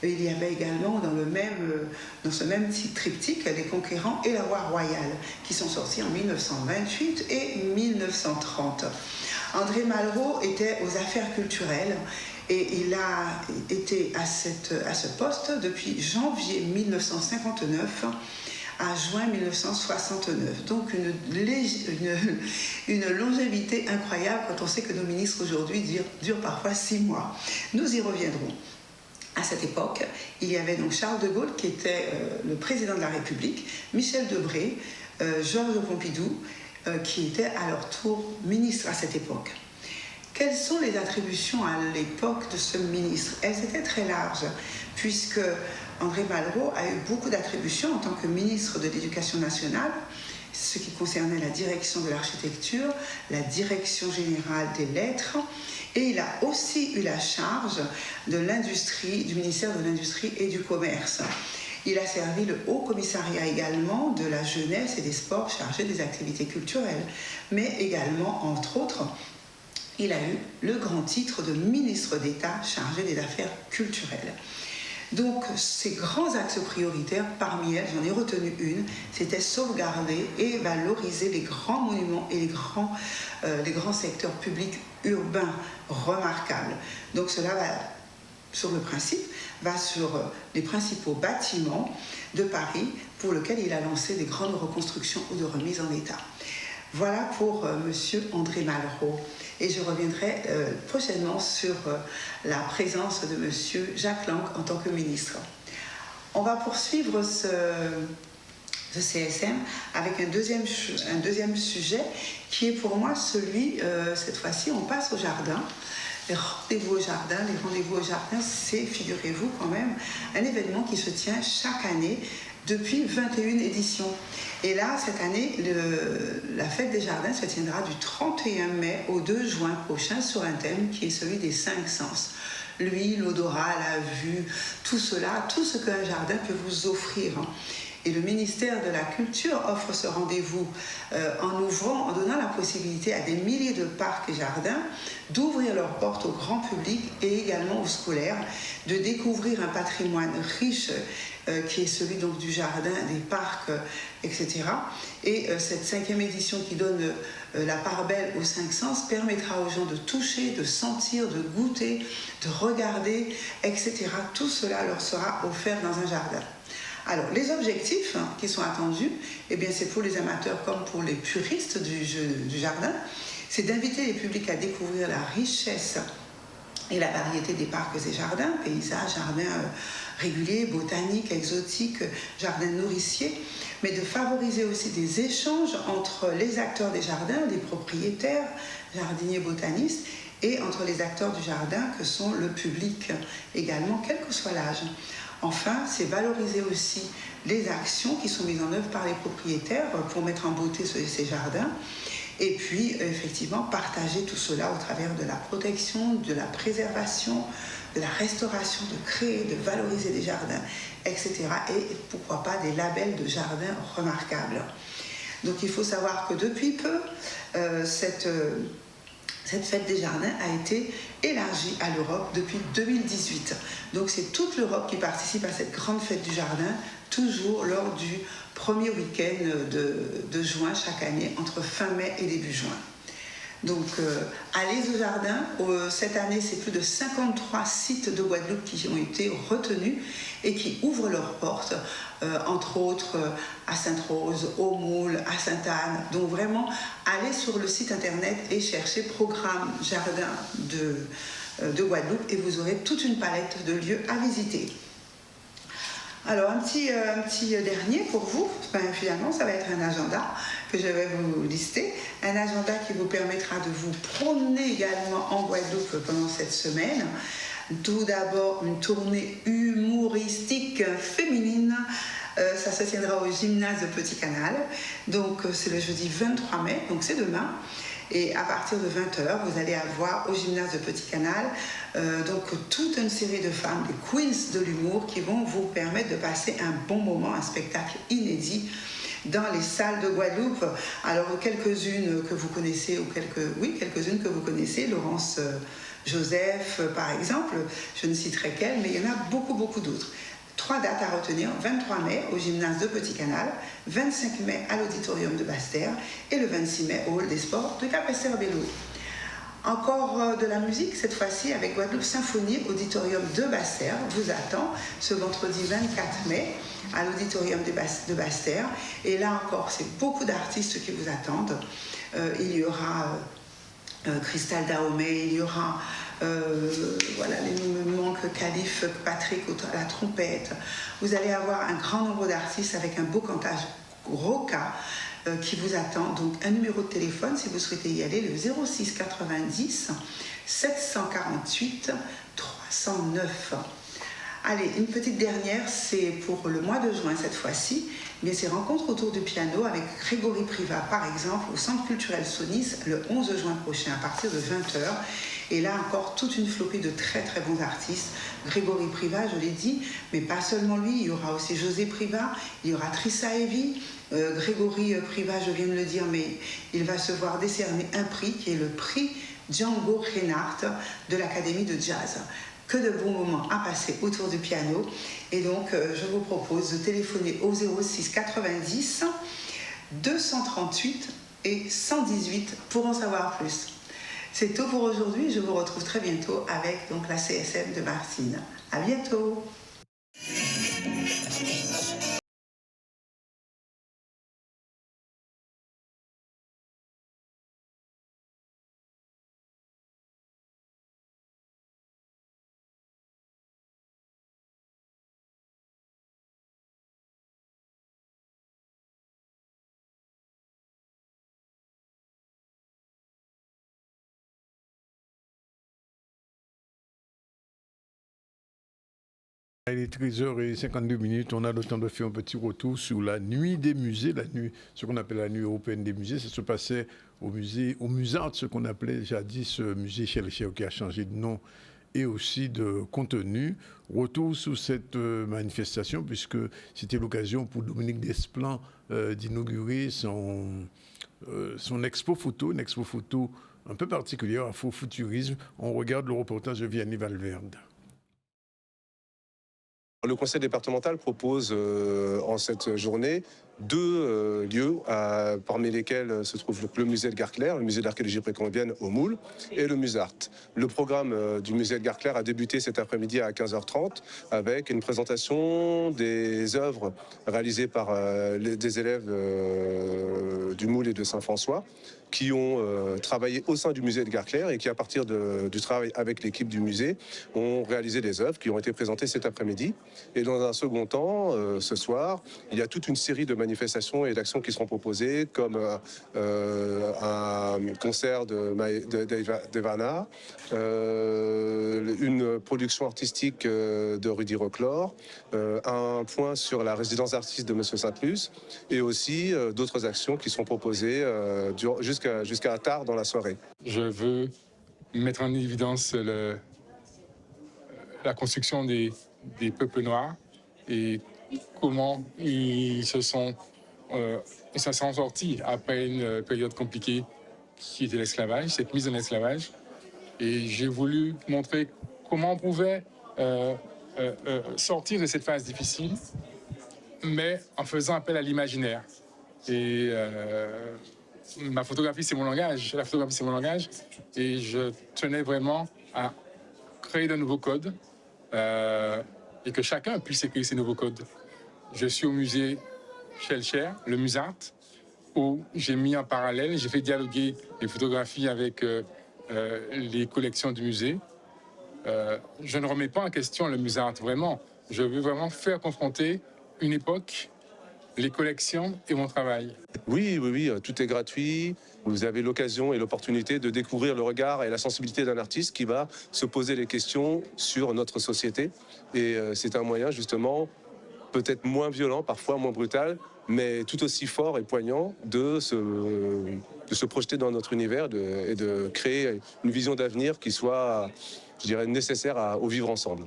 Il y avait également dans ce même triptyque Les Conquérants et la Roi Royale, qui sont sortis en 1928 et 1930. André Malraux était aux affaires culturelles et il a été à ce poste depuis janvier 1959 à juin 1969. Donc une longévité incroyable quand on sait que nos ministres aujourd'hui durent parfois 6 mois. Nous y reviendrons. À cette époque, il y avait donc Charles de Gaulle qui était le président de la République, Michel Debré, Georges Pompidou, qui étaient à leur tour ministres à cette époque. Quelles sont les attributions à l'époque de ce ministre? Elles étaient très larges, puisque André Malraux a eu beaucoup d'attributions en tant que ministre de l'Éducation nationale, ce qui concernait la direction de l'architecture, la direction générale des lettres, et il a aussi eu la charge de l'industrie, du ministère de l'Industrie et du Commerce. Il a servi le Haut Commissariat également de la jeunesse et des sports chargé des activités culturelles, mais également, entre autres, il a eu le grand titre de ministre d'État chargé des affaires culturelles. Donc, ces grands axes prioritaires, parmi elles, j'en ai retenu une, c'était sauvegarder et valoriser les grands monuments et les grands secteurs publics urbains remarquables. Donc, cela va, sur le principe, va sur les principaux bâtiments de Paris pour lesquels il a lancé des grandes reconstructions ou de remises en état. Voilà pour M. André Malraux. Et je reviendrai prochainement sur la présence de M. Jacques Lang en tant que ministre. On va poursuivre ce CSM avec un deuxième sujet qui est pour moi celui, cette fois-ci, on passe au jardin. Les rendez-vous au jardin, c'est, figurez-vous quand même, un événement qui se tient chaque année depuis 21 éditions. Et là, cette année, la fête des jardins se tiendra du 31 mai au 2 juin prochain sur un thème qui est celui des 5 sens. L'huile, l'odorat, la vue, tout cela, tout ce qu'un jardin peut vous offrir. Et le ministère de la Culture offre ce rendez-vous en donnant la possibilité à des milliers de parcs et jardins d'ouvrir leurs portes au grand public et également aux scolaires, de découvrir un patrimoine riche qui est celui donc du jardin, des parcs, etc. Et cette 5e édition qui donne la part belle aux 5 sens permettra aux gens de toucher, de sentir, de goûter, de regarder, etc. Tout cela leur sera offert dans un jardin. Alors, les objectifs qui sont attendus, eh bien, c'est pour les amateurs comme pour les puristes du jardin, c'est d'inviter les publics à découvrir la richesse et la variété des parcs et jardins, paysages, jardins réguliers, botaniques, exotiques, jardins nourriciers, mais de favoriser aussi des échanges entre les acteurs des jardins, les propriétaires, jardiniers, botanistes, et entre les acteurs du jardin que sont le public également, quel que soit l'âge. Enfin, c'est valoriser aussi les actions qui sont mises en œuvre par les propriétaires pour mettre en beauté ces jardins. Et puis, effectivement, partager tout cela au travers de la protection, de la préservation, de la restauration, de créer, de valoriser des jardins, etc. Et pourquoi pas des labels de jardins remarquables. Donc, il faut savoir que depuis peu, cette cette fête des jardins a été élargie à l'Europe depuis 2018. Donc c'est toute l'Europe qui participe à cette grande fête du jardin, toujours lors du premier week-end de juin chaque année, entre fin mai et début juin. Donc allez au jardin. Cette année, c'est plus de 53 sites de Guadeloupe qui ont été retenus et qui ouvrent leurs portes, entre autres à Sainte-Rose, au Moule, à Sainte-Anne. Donc vraiment, allez sur le site internet et cherchez programme jardin de Guadeloupe et vous aurez toute une palette de lieux à visiter. Alors un petit dernier pour vous, finalement ça va être un agenda que je vais vous lister, un agenda qui vous permettra de vous promener également en Guadeloupe pendant cette semaine. Tout d'abord une tournée humoristique féminine, ça se tiendra au gymnase de Petit Canal, donc c'est le jeudi 23 mai, donc c'est demain. Et à partir de 20h, vous allez avoir au gymnase de Petit Canal donc toute une série de femmes, des queens de l'humour, qui vont vous permettre de passer un bon moment, un spectacle inédit dans les salles de Guadeloupe. Alors quelques-unes que vous connaissez, quelques-unes que vous connaissez, Laurence Joseph par exemple, je ne citerai qu'elle, mais il y en a beaucoup d'autres. 3 dates à retenir, 23 mai au gymnase de Petit Canal, 25 mai à l'auditorium de Basse-Terre et le 26 mai au hall des sports de Capesterre-Bello. Encore de la musique, cette fois-ci avec Guadeloupe Symphonie, auditorium de Basse-Terre, vous attend ce vendredi 24 mai à l'auditorium de Basse-Terre. Et là encore, c'est beaucoup d'artistes qui vous attendent. Il y aura Crystal Dahomey, il y aura il me manque Khalif Patrick à la trompette. Vous allez avoir un grand nombre d'artistes avec un beau cantage roca qui vous attend. Donc un numéro de téléphone si vous souhaitez y aller, le 06 90 748 309. Allez, une petite dernière, c'est pour le mois de juin cette fois-ci. Mais ces rencontres autour du piano avec Grégory Privat, par exemple, au Centre culturel Sonis, le 11 juin prochain, à partir de 20h. Et là encore, toute une flopée de très très bons artistes. Grégory Privat, je l'ai dit, mais pas seulement lui, il y aura aussi José Privat, il y aura Trissa Evie. Grégory Privat, je viens de le dire, mais il va se voir décerner un prix qui est le prix Django Reinhardt de l'Académie de Jazz. Que de bons moments à passer autour du piano. Et donc, je vous propose de téléphoner au 06 90 238 et 118 pour en savoir plus. C'est tout pour aujourd'hui. Je vous retrouve très bientôt avec donc, la CSM de Martine. À bientôt. Il est 13h52, on a le temps de faire un petit retour sur la nuit des musées, ce qu'on appelle la nuit européenne des musées. Ça se passait au Musart, ce qu'on appelait jadis musée Chelcher, qui a changé de nom et aussi de contenu. Retour sur cette manifestation, puisque c'était l'occasion pour Dominique Desplan d'inaugurer son expo photo, une expo photo un peu particulière, Afrofuturisme. On regarde le reportage de Vianney Valverde. Le conseil départemental propose en cette journée 2 lieux, parmi lesquels se trouve le musée Edgar Clair, le musée d'archéologie précolombienne au Moule, et le Musart. Le programme du musée Edgar Clair a débuté cet après-midi à 15h30 avec une présentation des œuvres réalisées par des élèves du Moule et de Saint-François, qui ont travaillé au sein du musée Edgar Clair et qui, à partir du travail avec l'équipe du musée, ont réalisé des œuvres qui ont été présentées cet après-midi. Et dans un second temps, ce soir, il y a toute une série de manifestations et d'actions qui seront proposées, comme un concert d'Evana, une production artistique de Rudy Reclore, un point sur la résidence d'artistes de M. Saint-Luce, et aussi d'autres actions qui sont proposées jusqu'à tard dans la soirée. Je veux mettre en évidence la construction des peuples noirs et comment ils se sont sortis après une période compliquée qui était l'esclavage, cette mise en esclavage. Et j'ai voulu montrer comment on pouvait sortir de cette phase difficile, mais en faisant appel à l'imaginaire. Et ma photographie, c'est mon langage. La photographie, c'est mon langage. Et je tenais vraiment à créer de nouveaux codes et que chacun puisse écrire ces nouveaux codes. Je suis au musée Schellcher, le Musart, où j'ai mis en parallèle, j'ai fait dialoguer les photographies avec les collections du musée. Je ne remets pas en question le Musart, vraiment. Je veux vraiment faire confronter une époque, les collections et mon travail. Oui, tout est gratuit. Vous avez l'occasion et l'opportunité de découvrir le regard et la sensibilité d'un artiste qui va se poser les questions sur notre société. Et c'est un moyen, justement, peut-être moins violent, parfois moins brutal, mais tout aussi fort et poignant de se projeter dans notre univers et de créer une vision d'avenir qui soit, je dirais, nécessaire au vivre ensemble.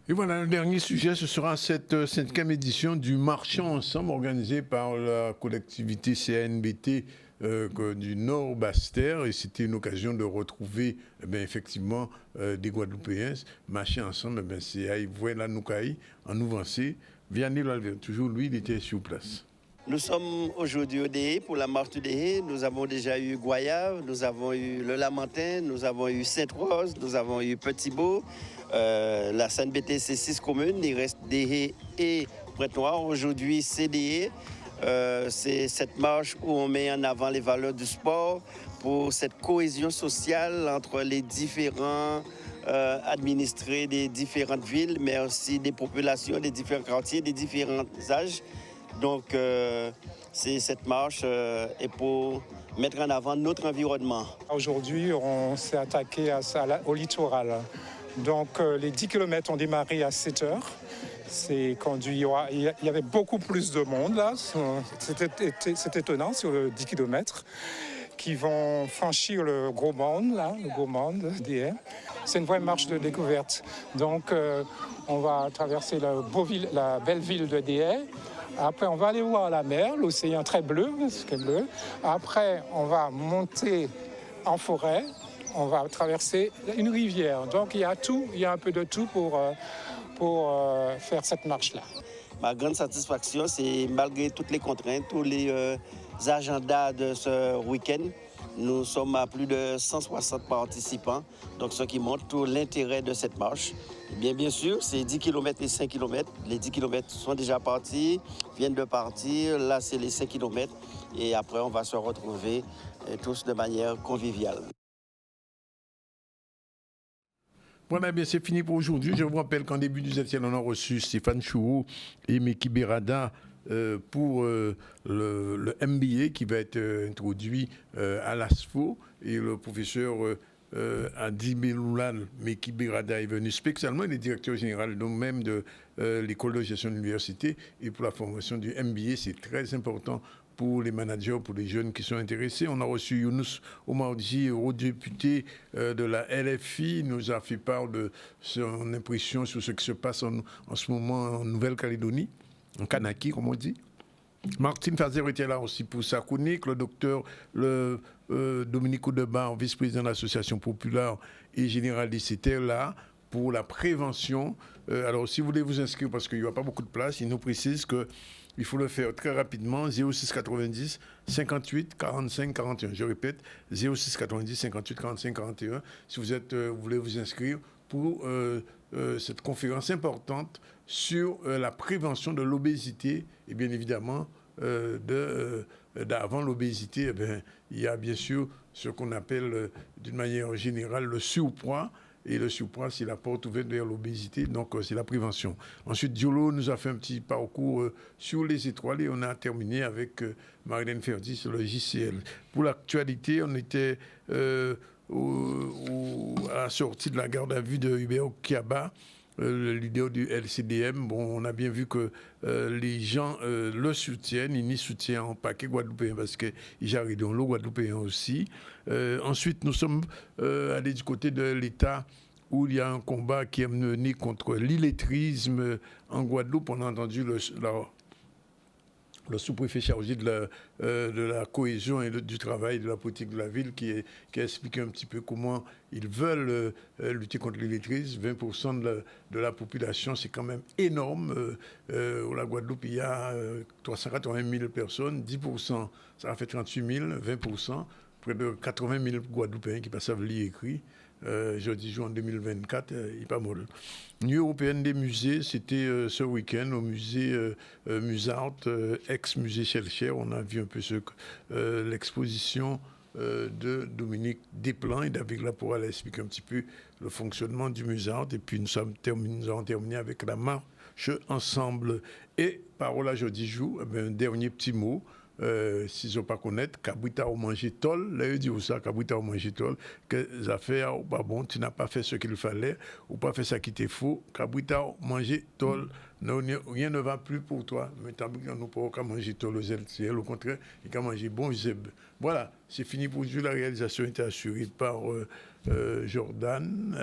Et voilà, le dernier sujet, ce sera cette 5e édition du Marchand Ensemble organisé par la collectivité CNBT du Nord Basse-Terre. Et c'était une occasion de retrouver effectivement des Guadeloupéens. Marcher ensemble, c'est à Ivoué-la-Noukaï, en Nouvencé. Vianney Lalver, toujours lui, il était sur place. Nous sommes aujourd'hui au DE pour la marche du DE. Nous avons déjà eu Goyave, nous avons eu le Lamentin, nous avons eu Sainte-Rose, nous avons eu Petit-Beau. La CNBT, c'est 6 communes. Il reste DE et Pointe-Noire. Aujourd'hui, c'est DE. C'est cette marche où on met en avant les valeurs du sport pour cette cohésion sociale entre les différents administrés des différentes villes, mais aussi des populations, des différents quartiers, des différents âges. Donc, cette marche est pour mettre en avant notre environnement. Aujourd'hui, on s'est attaqué au littoral. Donc, les 10 km ont démarré à 7 heures. Il y avait beaucoup plus de monde là. C'est étonnant sur le 10 km qui vont franchir le Gros Monde, le Gros Monde d'hier. C'est une vraie marche de découverte. Donc, on va traverser la belle ville de Déhay. Après, on va aller voir la mer, l'océan très bleu, bleu. Après, on va monter en forêt. On va traverser une rivière. Donc, il y a un peu de tout pour faire cette marche-là. Ma grande satisfaction, c'est malgré toutes les contraintes, tous les agendas de ce week-end, nous sommes à plus de 160 participants, donc ce qui montre tout l'intérêt de cette marche. Bien sûr, c'est 10 km et 5 km. Les 10 km sont déjà partis, viennent de partir. Là, c'est les 5 km. Et après, on va se retrouver tous de manière conviviale. Voilà, bien c'est fini pour aujourd'hui. Je vous rappelle qu'en début du ZCL, on a reçu Stéphane Chouou et Meki Berada pour le MBA qui va être introduit à l'ASFO. Et le professeur Adi Beloulal Meki Berada est venu spécialement. Il est directeur général même de l'école de gestion de l'université. Et pour la formation du MBA, c'est très important pour les managers, pour les jeunes qui sont intéressés. On a reçu Younous Omarji, eurodéputé de la LFI. Il nous a fait part de son impression sur ce qui se passe en ce moment en Nouvelle-Calédonie, en Kanaki, comme on dit. Martine Fazer était là aussi pour sa chronique. Le docteur Dominique Audebar, vice-président de l'Association populaire et généraliste, était là pour la prévention. Alors, si vous voulez vous inscrire, parce qu'il n'y a pas beaucoup de place, il nous précise que il faut le faire très rapidement, 06 90 58 45 41. Je répète, 06 90 58 45 41. Si vous voulez vous inscrire pour cette conférence importante sur la prévention de l'obésité et bien évidemment d'avant l'obésité, il y a bien sûr ce qu'on appelle d'une manière générale le surpoids. Et le surpoids, c'est la porte ouverte vers l'obésité, donc c'est la prévention. Ensuite, Diolo nous a fait un petit parcours sur les étoiles et on a terminé avec Marilène Ferdi sur le JCL. Pour l'actualité, on était à la sortie de la garde à vue de Hubert Kiaba, le leader du LCDM. Bon, on a bien vu que les gens le soutiennent, ils soutiennent en paquet guadeloupéen parce qu'ils j'arrive dans l'eau guadeloupéen aussi. Ensuite, nous sommes allés du côté de l'État où il y a un combat qui est mené contre l'illettrisme en Guadeloupe. On a entendu le sous-préfet chargé de la cohésion et du travail de la politique de la ville qui a expliqué un petit peu comment ils veulent lutter contre l'illettrisme. 20% de la population, c'est quand même énorme. La Guadeloupe, il y a 380 000 personnes, 10%, ça a fait 38 000, 20%, près de 80 000 Guadeloupéens qui passent à lire et écrire. Jeudi jour en 2024, il n'est pas mal. Nuit européenne des musées, c'était ce week-end au musée Musart, ex-musée Schellcher. On a vu un peu l'exposition de Dominique Desplan et David Laporal explique un petit peu le fonctionnement du Musart. Et puis nous avons terminé avec la marche ensemble. Et parole à jeudi jour, un dernier petit mot. Si je ne pas connaître, Kabouita au manger tol, là, il dit ça, Kabouita au manger tol, que les affaires, bah bon, tu n'as pas fait ce qu'il fallait, ou pas fait ça qui t'est faux, Kabouita au manger tol, rien ne va plus pour toi, mais tant que nous ne pouvons pas manger tol aux LCL, au contraire, il faut manger bon zeb. Voilà, c'est fini pour aujourd'hui, la réalisation était assurée par Jordan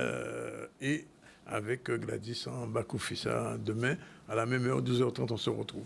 et avec Gladys en Bakoufissa. Demain, à la même heure, 12h30, on se retrouve.